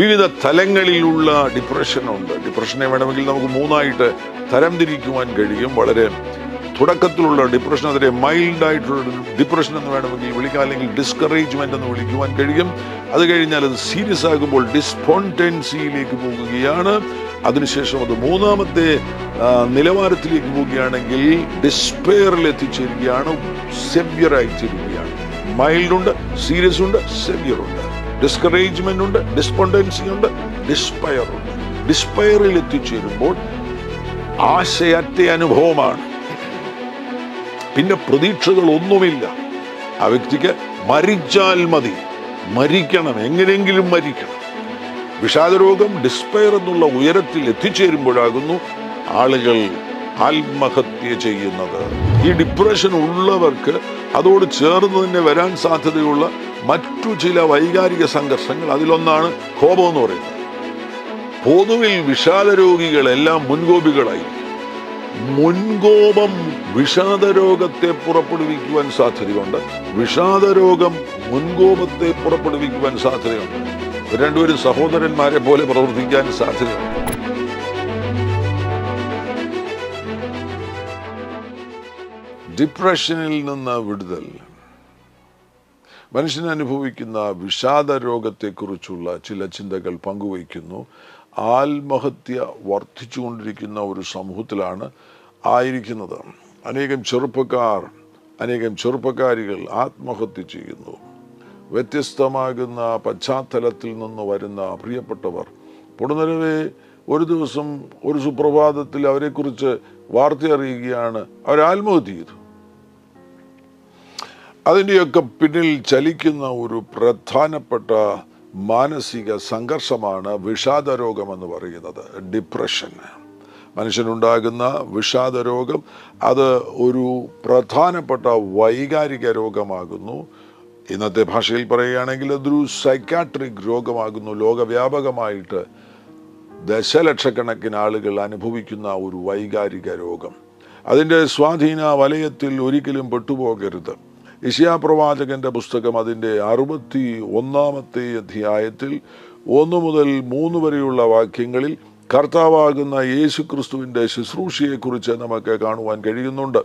വിവിധ തലങ്ങളിലുള്ള ഡിപ്രഷനുണ്ട്. ഡിപ്രഷനെ വേണമെങ്കിൽ നമുക്ക് മൂന്നായിട്ട് തരംതിരിക്കുവാൻ കഴിയും. വളരെ തുടക്കത്തിലുള്ള ഡിപ്രഷൻ, അതിനെ മൈൽഡായിട്ടുള്ള ഡിപ്രഷൻ എന്ന് വേണമെങ്കിൽ വിളിക്കാം, അല്ലെങ്കിൽ ഡിസ്കറേജ്മെന്റ് എന്ന് വിളിക്കുവാൻ കഴിയും. അത് കഴിഞ്ഞാൽ അത് സീരിയസ് ആകുമ്പോൾ ഡിസ്പോണ്ടൻസിയിലേക്ക് പോകുകയാണ്. അതിനുശേഷം അത് മൂന്നാമത്തെ നിലവാരത്തിലേക്ക് പോവുകയാണെങ്കിൽ ഡിസ്പെയറിൽ എത്തിച്ചേരുകയാണ്, സെവിയറായി ചേരുകയാണ്. മൈൽഡ് ഉണ്ട്, സീരിയസ് ഉണ്ട്, സെവിയർ ഉണ്ട്, ഡിസ്കറേജ്മെന്റ് ഉണ്ട്, ഡിസ്പോണ്ടൻസി ഉണ്ട്, ഡിസ്പയർ ഉണ്ട്. ഡിസ്പയറിൽ എത്തിച്ചേരുമ്പോൾ ആശയറ്റ അനുഭവമാണ്. പിന്നെ പ്രതീക്ഷകളൊന്നുമില്ല. ആ വ്യക്തിക്ക് മരിച്ചാൽ മതി, മരിക്കണം, എങ്ങനെയെങ്കിലും മരിക്കണം. വിഷാദരോഗം, ഡിസ്പയർ എന്നുള്ള ഉയരത്തിൽ എത്തിച്ചേരുമ്പോഴാകുന്നു ആളുകൾ ആത്മഹത്യ ചെയ്യുന്നത്. ഈ ഡിപ്രഷൻ ഉള്ളവർക്ക് അതോട് ചേർന്ന് തന്നെ വരാൻ സാധ്യതയുള്ള മറ്റു ചില വൈകാരിക സംഘർഷങ്ങൾ, അതിലൊന്നാണ് കോപം എന്ന് പറയുന്നത്. പൊതുവിൽ വിഷാദരോഗികളെല്ലാം മുൻകോപികളായിരിക്കും. മുൻകോപം വിഷാദരോഗത്തെ പുറപ്പെടുവിക്കുവാൻ സാധ്യതയുണ്ട്. വിഷാദരോഗം മുൻകോപത്തെ പുറപ്പെടുവിക്കുവാൻ സാധ്യതയുണ്ട്. രണ്ടുപേരും സഹോദരന്മാരെ പോലെ പ്രവർത്തിക്കാൻ സാധ്യതയുണ്ട്. ഡിപ്രഷനിൽ നിന്ന് വിടുതൽ. മനുഷ്യൻ അനുഭവിക്കുന്ന വിഷാദ രോഗത്തെക്കുറിച്ചുള്ള ചില ചിന്തകൾ പങ്കുവയ്ക്കുന്നു. ആത്മഹത്യ വർദ്ധിച്ചുകൊണ്ടിരിക്കുന്ന ഒരു സമൂഹത്തിലാണ് ആയിരിക്കുന്നത്. അനേകം ചെറുപ്പക്കാരികൾ ആത്മഹത്യ ചെയ്യുന്നു. വ്യത്യസ്തമാകുന്ന പശ്ചാത്തലത്തിൽ നിന്ന് വരുന്ന പ്രിയപ്പെട്ടവർ പൊടുന്നനവേ ഒരു ദിവസം ഒരു സുപ്രഭാതത്തിൽ അവരെക്കുറിച്ച് വാർത്ത അറിയുകയാണ്, അവർ ആത്മഹത്യ ചെയ്തു. അതിൻ്റെയൊക്കെ പിന്നിൽ ചലിക്കുന്ന ഒരു പ്രധാനപ്പെട്ട മാനസിക സംഘർഷമാണ് വിഷാദരോഗം എന്ന് പറയുന്നത്, ഡിപ്രഷൻ. മനുഷ്യനുണ്ടാകുന്ന വിഷാദരോഗം അത് ഒരു പ്രധാനപ്പെട്ട വൈകാരിക രോഗമാകുന്നു. ഇന്നത്തെ ഭാഷയിൽ പറയുകയാണെങ്കിൽ അതൊരു സൈക്കാട്രിക് രോഗമാകുന്നു. ലോകവ്യാപകമായിട്ട് ദശലക്ഷക്കണക്കിന് ആളുകൾ അനുഭവിക്കുന്ന ഒരു വൈകാരിക രോഗം. അതിൻ്റെ സ്വാധീന വലയത്തിൽ ഒരിക്കലും പെട്ടുപോകരുത്. യെശയ്യാ പ്രവാചകന്റെ പുസ്തകം അതിൻ്റെ 61-ാമത്തെ അധ്യായത്തിൽ 1 മുതൽ 3 വരെയുള്ള വാക്യങ്ങളിൽ കർത്താവാകുന്ന യേശുക്രിസ്തുവിൻ്റെ ശുശ്രൂഷയെക്കുറിച്ച് നമുക്ക് കാണുവാൻ കഴിയുന്നുണ്ട്.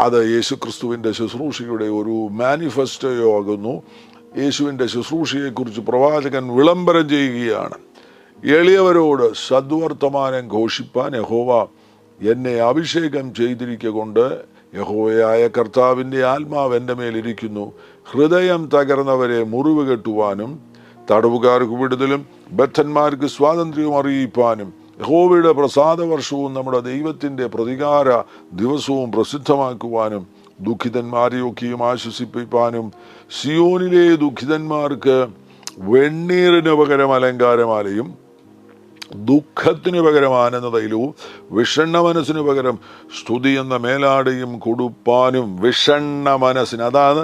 അത് യേശുക്രിസ്തുവിൻ്റെ ശുശ്രൂഷയുടെ ഒരു മാനിഫെസ്റ്റോ ആകുന്നു. യേശുവിൻ്റെ ശുശ്രൂഷയെക്കുറിച്ച് പ്രവാചകൻ വിളംബരം ചെയ്യുകയാണ്. എളിയവരോട് സദ്വർത്തമാനം ഘോഷിപ്പാൻ യഹോവ എന്നെ അഭിഷേകം ചെയ്തിരിക്കൊണ്ട്, യഹോവയായ കർത്താവിൻ്റെ ആത്മാവ് എൻ്റെ മേലിരിക്കുന്നു, ഹൃദയം തകർന്നവരെ മുറിവ് കെട്ടുവാനും, തടവുകാർക്ക് വിടുതലും ബദ്ധന്മാർക്ക് സ്വാതന്ത്ര്യവും അറിയിപ്പാനും, യഹോവയുടെ പ്രസാദവർഷവും നമ്മുടെ ദൈവത്തിൻ്റെ പ്രതികാര ദിവസവും പ്രസിദ്ധമാക്കുവാനും, ദുഃഖിതന്മാരെയൊക്കെയും ആശ്വസിപ്പിപ്പാനും, സിയോനിലെ ദുഃഖിതന്മാർക്ക് വെണ്ണീറിന് പകരം അലങ്കാരമാലയും, ദുഃഖത്തിന് പകരം ആനന്ദതൈലവും, വിഷണ്ണ മനസ്സിന് പകരം സ്തുതി എന്ന മേലാടയും കൊടുപ്പാനും. വിഷണ്ണ മനസ്സിന്, അതാണ്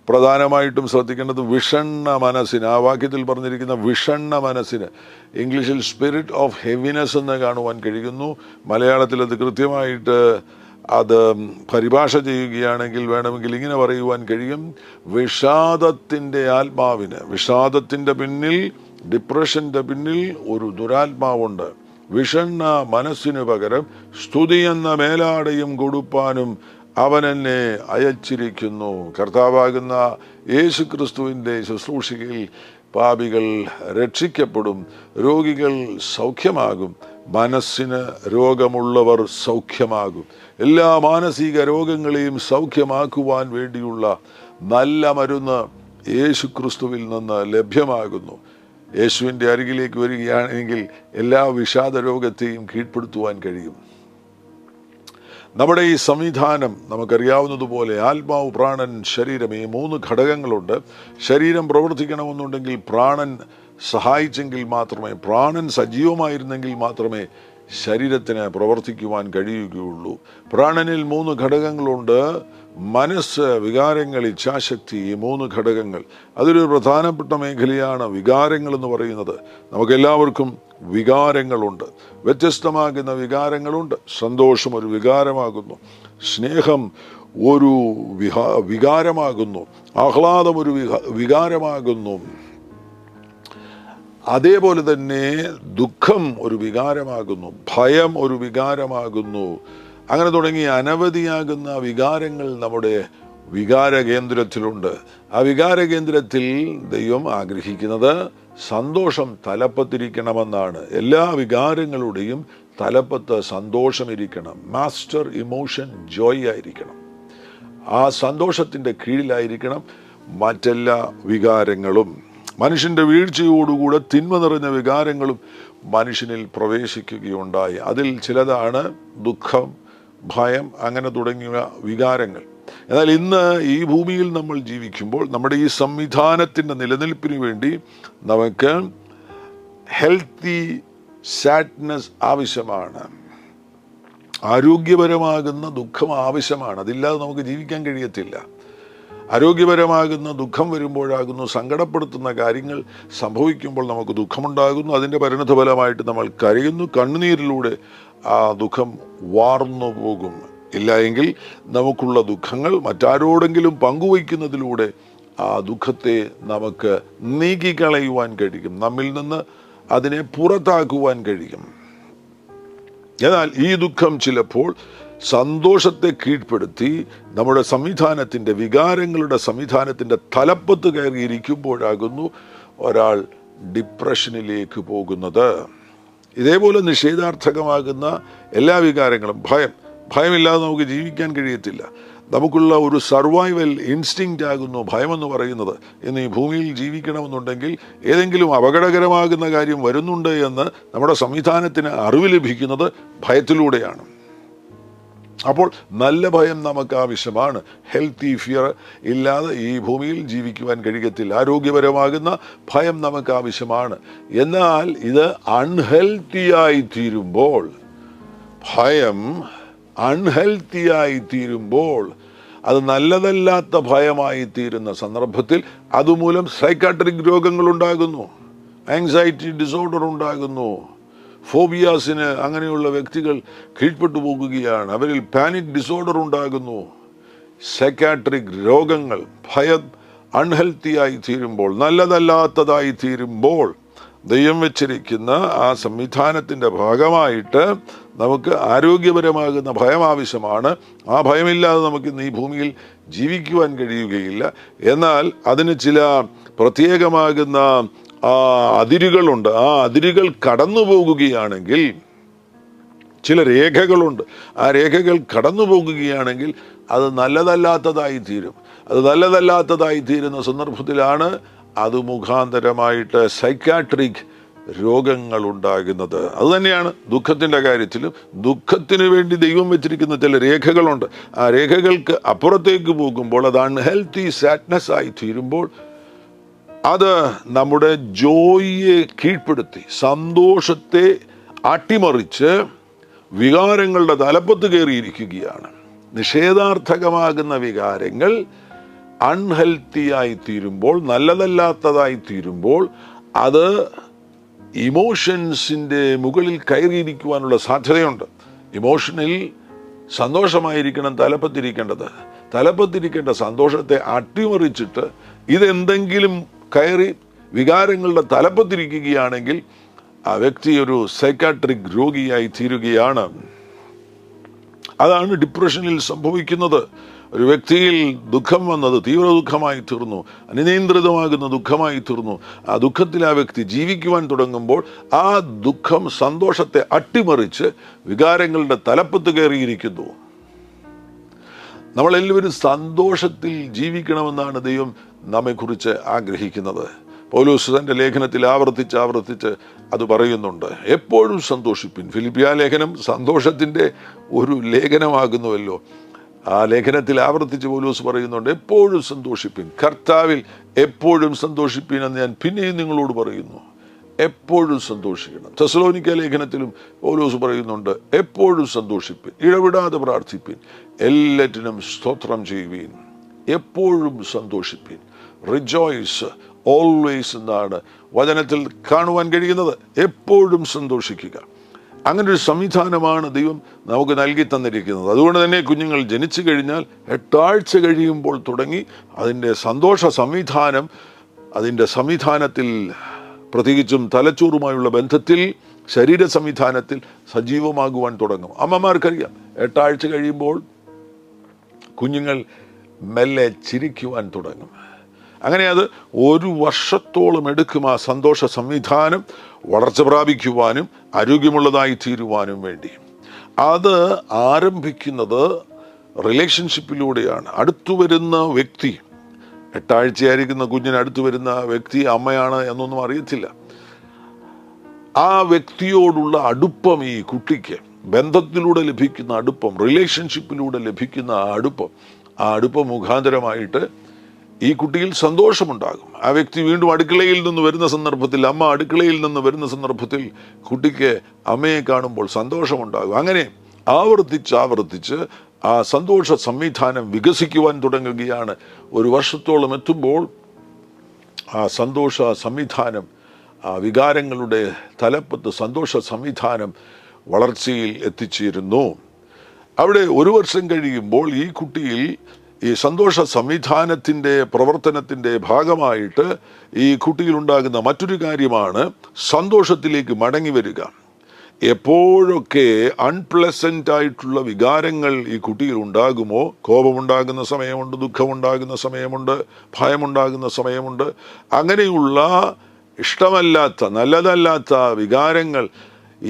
പ്രധാനമായിട്ടും ശ്രദ്ധിക്കേണ്ടത്. വിഷണ്ണ മനസ്സിന്, ആ വാക്യത്തിൽ പറഞ്ഞിരിക്കുന്ന വിഷണ്ണ മനസ്സിന് ഇംഗ്ലീഷിൽ സ്പിരിറ്റ് ഓഫ് ഹെവിനെസ് എന്ന് കാണുവാൻ കഴിയുന്നു. മലയാളത്തിൽ അത് കൃത്യമായിട്ട് അത് പരിഭാഷ ചെയ്യുകയാണെങ്കിൽ വേണമെങ്കിൽ ഇങ്ങനെ പറയുവാൻ കഴിയും, വിഷാദത്തിൻ്റെ ആത്മാവിന്. വിഷാദത്തിൻ്റെ പിന്നിൽ, ഡിപ്രഷൻ്റെ പിന്നിൽ ഒരു ദുരാത്മാവുണ്ട്. വിഷണ്ണ മനസ്സിനു പകരം സ്തുതി എന്ന മേലാടയും കൊടുപ്പാനും അവൻ എന്നെ അയച്ചിരിക്കുന്നു. കർത്താവാകുന്ന യേശുക്രിസ്തുവിൻ്റെ ശുശ്രൂഷയിൽ പാപികൾ രക്ഷിക്കപ്പെടും, രോഗികൾ സൗഖ്യമാകും, മനസ്സിന് രോഗമുള്ളവർ സൗഖ്യമാകും. എല്ലാ മാനസിക രോഗങ്ങളെയും സൗഖ്യമാക്കുവാൻ വേണ്ടിയുള്ള നല്ല മരുന്ന് യേശുക്രിസ്തുവിൽ നിന്ന് ലഭ്യമാകുന്നു. യേശുവിൻ്റെ അരികിലേക്ക് വരികയാണെങ്കിൽ എല്ലാ വിഷാദ രോഗത്തെയും കീഴ്പ്പെടുത്തുവാൻ കഴിയും. നമ്മുടെ ഈ സംവിധാനം നമുക്കറിയാവുന്നതുപോലെ ആത്മാവ്, പ്രാണൻ, ശരീരം, ഈ 3 ഘടകങ്ങളുണ്ട്. ശരീരം പ്രവർത്തിക്കണമെന്നുണ്ടെങ്കിൽ പ്രാണൻ സഹായിച്ചെങ്കിൽ മാത്രമേ, പ്രാണൻ സജീവമായിരുന്നെങ്കിൽ മാത്രമേ ശരീരത്തിന് പ്രവർത്തിക്കുവാൻ കഴിയുകയുള്ളൂ. പ്രാണനിൽ 3 ഘടകങ്ങളുണ്ട്: മനസ്സ്, വികാരങ്ങൾ, ഇച്ഛാശക്തി. ഈ 3 ഘടകങ്ങൾ, അതൊരു പ്രധാനപ്പെട്ട മേഖലയാണ് വികാരങ്ങൾ എന്ന് പറയുന്നത്. നമുക്കെല്ലാവർക്കും വികാരങ്ങളുണ്ട്, വ്യത്യസ്തമാകുന്ന വികാരങ്ങളുണ്ട്. സന്തോഷം ഒരു വികാരമാകുന്നു, സ്നേഹം ഒരു വികാരമാകുന്നു, ആഹ്ലാദം ഒരു വികാരമാകുന്നു, അതേപോലെ തന്നെ ദുഃഖം ഒരു വികാരമാകുന്നു, ഭയം ഒരു വികാരമാകുന്നു. അങ്ങനെ തുടങ്ങി അനവധിയാകുന്ന വികാരങ്ങൾ നമ്മുടെ വികാര കേന്ദ്രത്തിലുണ്ട്. ആ വികാര കേന്ദ്രത്തിൽ ദൈവം ആഗ്രഹിക്കുന്നത് സന്തോഷം തലപ്പത്തിരിക്കണമെന്നാണ്. എല്ലാ വികാരങ്ങളുടെയും തലപ്പത്ത് സന്തോഷം ഇരിക്കണം. മാസ്റ്റർ ഇമോഷൻ ജോയ് ആയിരിക്കണം. ആ സന്തോഷത്തിൻ്റെ കീഴിലായിരിക്കണം മറ്റെല്ലാ വികാരങ്ങളും. മനുഷ്യൻ്റെ വീഴ്ചയോടുകൂടെ തിന്മ നിറഞ്ഞ വികാരങ്ങളും മനുഷ്യനിൽ പ്രവേശിക്കുകയുണ്ടായി. അതിൽ ചിലതാണ് ദുഃഖം, ഭയം, അങ്ങനെ തുടങ്ങിയ വികാരങ്ങൾ. എന്നാൽ ഇന്ന് ഈ ഭൂമിയിൽ നമ്മൾ ജീവിക്കുമ്പോൾ നമ്മുടെ ഈ സംവിധാനത്തിൻ്റെ നിലനിൽപ്പിന് വേണ്ടി നമുക്ക് ഹെൽത്തി സാഡ്നെസ് ആവശ്യമാണ്. ആരോഗ്യപരമാകുന്ന ദുഃഖം ആവശ്യമാണ്. അതില്ലാതെ നമുക്ക് ജീവിക്കാൻ കഴിയത്തില്ല. ആരോഗ്യപരമാകുന്ന ദുഃഖം വരുമ്പോഴാകുന്നു, സങ്കടപ്പെടുത്തുന്ന കാര്യങ്ങൾ സംഭവിക്കുമ്പോൾ നമുക്ക് ദുഃഖമുണ്ടാകുന്നു. അതിൻ്റെ പരിണതഫലമായിട്ട് നമ്മൾ കരയുന്നു. കണ്ണുനീരിലൂടെ ആ ദുഃഖം വാർന്നു പോകും. ഇല്ല എങ്കിൽ നമുക്കുള്ള ദുഃഖങ്ങൾ മറ്റാരോടെങ്കിലും പങ്കുവയ്ക്കുന്നതിലൂടെ ആ ദുഃഖത്തെ നമുക്ക് നീക്കിക്കളയുവാൻ കഴിയും. നമ്മിൽ നിന്ന് അതിനെ പുറത്താക്കുവാൻ കഴിയും. എന്നാൽ ഈ ദുഃഖം ചിലപ്പോൾ സന്തോഷത്തെ കീഴ്പ്പെടുത്തി നമ്മുടെ സംവിധാനത്തിൻ്റെ, വികാരങ്ങളുടെ സംവിധാനത്തിൻ്റെ തലപ്പത്ത് കയറിയിരിക്കുമ്പോഴാകുന്നു ഒരാൾ ഡിപ്രഷനിലേക്ക് പോകുന്നത്. ഇതേപോലെ നിഷേധാർത്ഥകമാകുന്ന എല്ലാ വികാരങ്ങളും, ഭയമില്ലാതെ നമുക്ക് ജീവിക്കാൻ കഴിയത്തില്ല. നമുക്കുള്ള ഒരു സർവൈവൽ ഇൻസ്റ്റിങ്ക്റ്റ് ആകുന്നു ഭയമെന്ന് പറയുന്നത്. ഇന്ന് ഈ ഭൂമിയിൽ ജീവിക്കണമെന്നുണ്ടെങ്കിൽ ഏതെങ്കിലും അപകടകരമാകുന്ന കാര്യം വരുന്നുണ്ട് എന്ന് നമ്മുടെ സംവിധാനത്തിന് അറിവ് ലഭിക്കുന്നത് ഭയത്തിലൂടെയാണ്. അപ്പോൾ നല്ല ഭയം നമുക്ക് ആവശ്യമാണ്. ഹെൽത്തി ഫിയർ ഇല്ലാതെ ഈ ഭൂമിയിൽ ജീവിക്കുവാൻ കഴിയത്തില്ല. ആരോഗ്യപരമാകുന്ന ഭയം നമുക്ക് ആവശ്യമാണ്. എന്നാൽ ഇത് അൺഹെൽത്തിയായി തീരുമ്പോൾ, ഭയം അൺഹെൽത്തിയായി തീരുമ്പോൾ, അത് നല്ലതല്ലാത്ത ഭയമായി തീരുന്ന സന്ദർഭത്തിൽ അതുമൂലം സൈക്കാട്രിക് രോഗങ്ങൾ ഉണ്ടാകുന്നു, ആങ്സൈറ്റി ഡിസോർഡർ ഉണ്ടാകുന്നു, ഫോബിയാസിന് അങ്ങനെയുള്ള വ്യക്തികൾ കീഴ്പ്പെട്ടു പോകുകയാണ്. അവരിൽ പാനിക് ഡിസോർഡർ ഉണ്ടാകുന്നു. സൈക്കാട്രിക് രോഗങ്ങൾ, ഭയം അൺഹെൽത്തിയായി തീരുമ്പോൾ, നല്ലതല്ലാത്തതായി തീരുമ്പോൾ, ദൈവം വെച്ചിരിക്കുന്ന ആ സംവിധാനത്തിൻ്റെ ഭാഗമായിട്ട് നമുക്ക് ആരോഗ്യപരമാകുന്ന ഭയം ആവശ്യമാണ്. ആ ഭയമില്ലാതെ നമുക്ക് ഇന്ന് ഈ ഭൂമിയിൽ ജീവിക്കുവാൻ കഴിയുകയില്ല. എന്നാൽ അതിന് ചില പ്രത്യേകമാകുന്ന അതിരുകളുണ്ട്. ആ അതിരുകൾ കടന്നു പോകുകയാണെങ്കിൽ, ചില രേഖകളുണ്ട്. ആ രേഖകൾ കടന്നു പോകുകയാണെങ്കിൽ അത് നല്ലതല്ലാത്തതായി തീരും. അത് നല്ലതല്ലാത്തതായി തീരുന്ന സന്ദർഭത്തിലാണ് അത് മുഖാന്തരമായിട്ട് സൈക്കാട്രിക് രോഗങ്ങൾ ഉണ്ടാകുന്നത്. അതുതന്നെയാണ് ദുഃഖത്തിൻ്റെ കാര്യത്തിലും. ദുഃഖത്തിന് വേണ്ടി ദൈവം വെച്ചിരിക്കുന്ന ചില രേഖകളുണ്ട്. ആ രേഖകൾക്ക് അപ്പുറത്തേക്ക് പോകുമ്പോൾ, അത് അൺഹെൽത്തി സാഡ്നെസ് ആയി തീരുമ്പോൾ, അത് നമ്മുടെ ജോയിയെ കീഴ്പ്പെടുത്തി സന്തോഷത്തെ അട്ടിമറിച്ച് വികാരങ്ങളുടെ തലപ്പത്ത് കയറിയിരിക്കുകയാണ്. നിഷേധാർത്ഥകമാകുന്ന വികാരങ്ങൾ അൺഹെൽത്തിയായി തീരുമ്പോൾ, നല്ലതല്ലാത്തതായി തീരുമ്പോൾ, അത് ഇമോഷൻസിൻ്റെ മുകളിൽ കയറിയിരിക്കുവാനുള്ള സാധ്യതയുണ്ട്. ഇമോഷനിൽ സന്തോഷമായിരിക്കണം തലപ്പത്തിരിക്കേണ്ടത്. തലപ്പത്തിരിക്കേണ്ട സന്തോഷത്തെ അട്ടിമറിച്ചിട്ട് ഇതെന്തെങ്കിലും കയറി വികാരങ്ങളുടെ തലപ്പത്തിരിക്കുകയാണെങ്കിൽ ആ വ്യക്തി ഒരു സൈക്കാട്രിക് രോഗിയായി തീരുകയാണ്. അതാണ് ഡിപ്രഷനിൽ സംഭവിക്കുന്നത്. ഒരു വ്യക്തിയിൽ ദുഃഖം വന്നത് തീവ്ര ദുഃഖമായി തീർന്നു, അനിയന്ത്രിതമാകുന്ന ദുഃഖമായി തീർന്നു. ആ ദുഃഖത്തിൽ ആ വ്യക്തി ജീവിക്കുവാൻ തുടങ്ങുമ്പോൾ ആ ദുഃഖം സന്തോഷത്തെ അട്ടിമറിച്ച് വികാരങ്ങളുടെ തലപ്പത്ത് കയറിയിരിക്കുന്നു. നമ്മളെല്ലാവരും സന്തോഷത്തിൽ ജീവിക്കണമെന്നാണ് ദൈവം നമ്മെക്കുറിച്ച് ആഗ്രഹിക്കുന്നത്. പൗലോസ് തൻ്റെ ലേഖനത്തിൽ ആവർത്തിച്ച് അത് പറയുന്നുണ്ട്. എപ്പോഴും സന്തോഷിപ്പിൻ. ഫിലിപ്പിയ ലേഖനം സന്തോഷത്തിൻ്റെ ഒരു ലേഖനമാകുന്നുവല്ലോ. ആ ലേഖനത്തിൽ ആവർത്തിച്ച് പൗലോസ് പറയുന്നുണ്ട്, എപ്പോഴും സന്തോഷിപ്പിൻ, കർത്താവിൽ എപ്പോഴും സന്തോഷിപ്പിൻ എന്ന് ഞാൻ പിന്നെയും നിങ്ങളോട് പറയുന്നു. എപ്പോഴും സന്തോഷിക്കണം. തെസ്സലോനിക്ക ലേഖനത്തിലും പൗലോസ് പറയുന്നുണ്ട്, എപ്പോഴും സന്തോഷിപ്പിൻ, ഇടവിടാതെ പ്രാർത്ഥിപ്പിൻ, എല്ലാറ്റിനും സ്തോത്രം ചെയ്യുവീൻ, എപ്പോഴും സന്തോഷിപ്പിൻ. റിജോയ്സ് ഓൾവേസ് എന്നാണ് വചനത്തിൽ കാണുവാൻ കഴിയുന്നത്. എപ്പോഴും സന്തോഷിക്കുക. അങ്ങനെ ഒരു സംവിധാനമാണ് ദൈവം നമുക്ക് നൽകി തന്നിരിക്കുന്നത്. അതുകൊണ്ട് തന്നെ കുഞ്ഞുങ്ങൾ ജനിച്ചു കഴിഞ്ഞാൽ 8 ആഴ്ച കഴിയുമ്പോൾ തുടങ്ങി അതിൻ്റെ സന്തോഷ സംവിധാനം അതിൻ്റെ സംവിധാനത്തിൽ പ്രത്യേകിച്ചും തലച്ചോറുമായുള്ള ബന്ധത്തിൽ, ശരീര സംവിധാനത്തിൽ സജീവമാകുവാൻ തുടങ്ങും. അമ്മമാർക്കറിയാം, 8 ആഴ്ച കഴിയുമ്പോൾ കുഞ്ഞുങ്ങൾ മെല്ലെ ചിരിക്കുവാൻ തുടങ്ങും. അങ്ങനെ അത് 1 വർഷത്തോളം എടുക്കും ആ സന്തോഷ സംവിധാനം വളർച്ച പ്രാപിക്കുവാനും ആരോഗ്യമുള്ളതായി തീരുവാനും വേണ്ടി. അത് ആരംഭിക്കുന്നത് റിലേഷൻഷിപ്പിലൂടെയാണ്. അടുത്തു വരുന്ന വ്യക്തി, 8 ആഴ്ചയായിരിക്കുന്ന കുഞ്ഞിന് അടുത്തു വരുന്ന വ്യക്തി അമ്മയാണ് എന്നൊന്നും അറിയത്തില്ല. ആ വ്യക്തിയോടുള്ള അടുപ്പം, ഈ കുട്ടിക്ക് ബന്ധത്തിലൂടെ ലഭിക്കുന്ന അടുപ്പം, റിലേഷൻഷിപ്പിലൂടെ ലഭിക്കുന്ന ആ അടുപ്പം മുഖാന്തരമായിട്ട് ഈ കുട്ടിയിൽ സന്തോഷമുണ്ടാകും. ആ വ്യക്തി വീണ്ടും അടുക്കളയിൽ നിന്ന് വരുന്ന സന്ദർഭത്തിൽ, അമ്മ അടുക്കളയിൽ നിന്ന് വരുന്ന സന്ദർഭത്തിൽ കുട്ടിക്ക് അമ്മയെ കാണുമ്പോൾ സന്തോഷമുണ്ടാകും. അങ്ങനെ ആവർത്തിച്ച് ആ സന്തോഷ സംവിധാനം വികസിക്കുവാൻ തുടങ്ങുകയാണ്. 1 വർഷത്തോളം എത്തുമ്പോൾ ആ സന്തോഷ സംവിധാനം, ആ വികാരങ്ങളുടെ തലപ്പത്ത് സന്തോഷ സംവിധാനം വളർച്ചയിൽ എത്തിച്ചേരുന്നു. അവിടെ 1 വർഷം കഴിയുമ്പോൾ ഈ കുട്ടിയിൽ ഈ സന്തോഷ സംവിധാനത്തിൻ്റെ പ്രവർത്തനത്തിൻ്റെ ഭാഗമായിട്ട് ഈ കുട്ടിയിൽ ഉണ്ടാകുന്ന മറ്റൊരു കാര്യമാണ് സന്തോഷത്തിലേക്ക് മടങ്ങി വരിക. എപ്പോഴൊക്കെ അൺപ്ലസൻ്റ് ആയിട്ടുള്ള വികാരങ്ങൾ ഈ കുട്ടിയിൽ ഉണ്ടാകുമോ, കോപമുണ്ടാകുന്ന സമയമുണ്ട്, ദുഃഖമുണ്ടാകുന്ന സമയമുണ്ട്, ഭയമുണ്ടാകുന്ന സമയമുണ്ട്, അങ്ങനെയുള്ള ഇഷ്ടമല്ലാത്ത, നല്ലതല്ലാത്ത വികാരങ്ങൾ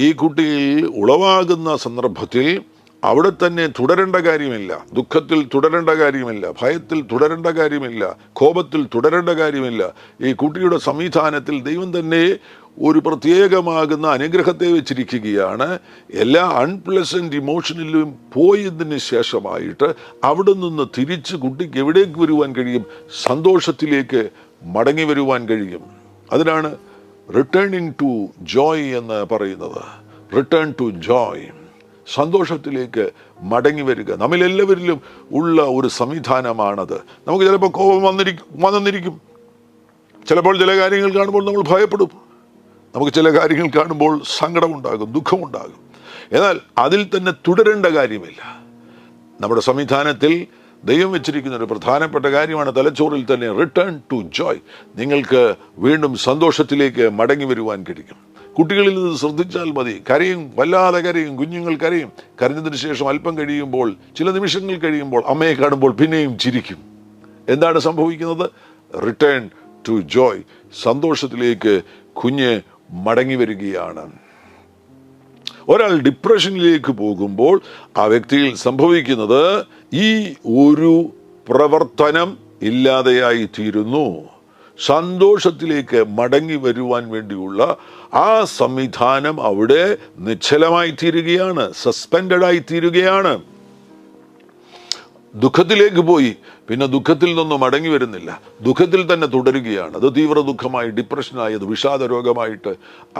ഈ കുട്ടിയിൽ ഉളവാകുന്ന സന്ദർഭത്തിൽ അവിടെ തന്നെ തുടരേണ്ട കാര്യമില്ല. ദുഃഖത്തിൽ തുടരേണ്ട കാര്യമില്ല, ഭയത്തിൽ തുടരേണ്ട കാര്യമില്ല, കോപത്തിൽ തുടരേണ്ട കാര്യമില്ല. ഈ കുട്ടിയുടെ സംവിധാനത്തിൽ ദൈവം തന്നെ ഒരു പ്രത്യേകമാകുന്ന അനുഗ്രഹത്തെ വെച്ചിരിക്കുകയാണ്. എല്ലാ അൺപ്ലസന്റ് ഇമോഷനിലും പോയതിന് ശേഷമായിട്ട് അവിടെ നിന്ന് തിരിച്ച് കുട്ടിക്ക് എവിടേക്ക് വരുവാൻ കഴിയും? സന്തോഷത്തിലേക്ക് മടങ്ങി വരുവാൻ കഴിയും. അതിനാണ് റിട്ടേണിങ് ടു ജോയ് എന്ന് പറയുന്നത്. റിട്ടേൺ ടു ജോയ്, സന്തോഷത്തിലേക്ക് മടങ്ങി വരിക. നമ്മിലെല്ലാവരിലും ഉള്ള ഒരു സംവിധാനമാണത്. നമുക്ക് ചിലപ്പോൾ കോപം വന്നിരിക്കും, ചിലപ്പോൾ ചില കാര്യങ്ങൾ കാണുമ്പോൾ നമ്മൾ ഭയപ്പെടും, നമുക്ക് ചില കാര്യങ്ങൾ കാണുമ്പോൾ സങ്കടമുണ്ടാകും, ദുഃഖമുണ്ടാകും. എന്നാൽ അതിൽ തന്നെ തുടരേണ്ട കാര്യമില്ല. നമ്മുടെ സംവിധാനത്തിൽ ദൈവം വെച്ചിരിക്കുന്ന ഒരു പ്രധാനപ്പെട്ട കാര്യമാണ് തലച്ചോറിൽ തന്നെ റിട്ടേൺ ടു ജോയ്. നിങ്ങൾക്ക് വീണ്ടും സന്തോഷത്തിലേക്ക് മടങ്ങി വരുവാൻ കഴിയും. കുട്ടികളിൽ ഇത് ശ്രദ്ധിച്ചാൽ മതി. കരയും, വല്ലാതെ കരയും, കുഞ്ഞുങ്ങൾ കരയും. കരഞ്ഞതിന് ശേഷം അല്പം കഴിയുമ്പോൾ, ചില നിമിഷങ്ങൾ കഴിയുമ്പോൾ അമ്മയെ കാണുമ്പോൾ പിന്നെയും ചിരിക്കും. എന്താണ് സംഭവിക്കുന്നത്? റിട്ടേൺ ടു ജോയ്, സന്തോഷത്തിലേക്ക് കുഞ്ഞ് മടങ്ങി വരികയാണ്. ഒരാൾ ഡിപ്രഷനിലേക്ക് പോകുമ്പോൾ ആ വ്യക്തിയിൽ സംഭവിക്കുന്നത് ഈ ഒരു പ്രവർത്തനം ഇല്ലാതെയായി തീരുന്നു. സന്തോഷത്തിലേക്ക് മടങ്ങി വരുവാൻ വേണ്ടിയുള്ള ആ സംവിധാനം അവിടെ നിശ്ചലമായി തീരുകയാണ്, സസ്പെൻഡഡ് ആയി തീരുകയാണ്. ദുഃഖത്തിലേക്ക് പോയി, പിന്നെ ദുഃഖത്തിൽ നിന്നും മടങ്ങി വരുന്നില്ല, ദുഃഖത്തിൽ തന്നെ തുടരുകയാണ്. അത് തീവ്ര ദുഃഖമായി, ഡിപ്രഷനായി, അത് വിഷാദ രോഗമായിട്ട്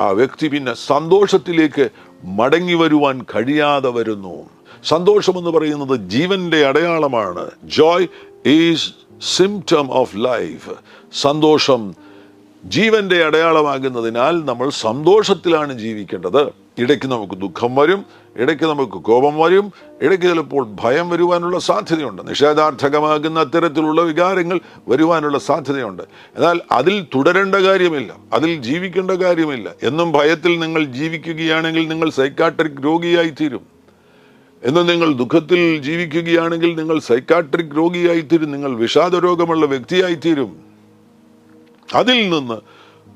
ആ വ്യക്തി പിന്നെ സന്തോഷത്തിലേക്ക് മടങ്ങി വരുവാൻ കഴിയാതെ വരുന്നു. സന്തോഷമെന്ന് പറയുന്നത് ജീവന്റെ അടയാളമാണ്. Joy is symptom of life. സന്തോഷം ജീവന്റെ അടയാളമാകുന്നതിനാൽ നമ്മൾ സന്തോഷത്തിലാണ് ജീവിക്കേണ്ടത്. ഇടയ്ക്ക് നമുക്ക് ദുഃഖം വരും, ഇടയ്ക്ക് നമുക്ക് കോപം വരും, ഇടയ്ക്ക് ചിലപ്പോൾ ഭയം വരുവാനുള്ള സാധ്യതയുണ്ട്. നിഷേധാർത്ഥകമാകുന്ന അത്തരത്തിലുള്ള വികാരങ്ങൾ വരുവാനുള്ള സാധ്യതയുണ്ട്. എന്നാൽ അതിൽ തുടരേണ്ട കാര്യമില്ല, അതിൽ ജീവിക്കേണ്ട കാര്യമില്ല. എന്നും ഭയത്തിൽ നിങ്ങൾ ജീവിക്കുകയാണെങ്കിൽ നിങ്ങൾ സൈക്കാട്രിക് രോഗിയായി തീരും. എന്നും നിങ്ങൾ ദുഃഖത്തിൽ ജീവിക്കുകയാണെങ്കിൽ നിങ്ങൾ സൈക്കാട്രിക് രോഗിയായിത്തീരും, നിങ്ങൾ വിഷാദ രോഗമുള്ള വ്യക്തിയായിത്തീരും. അതിൽ നിന്ന്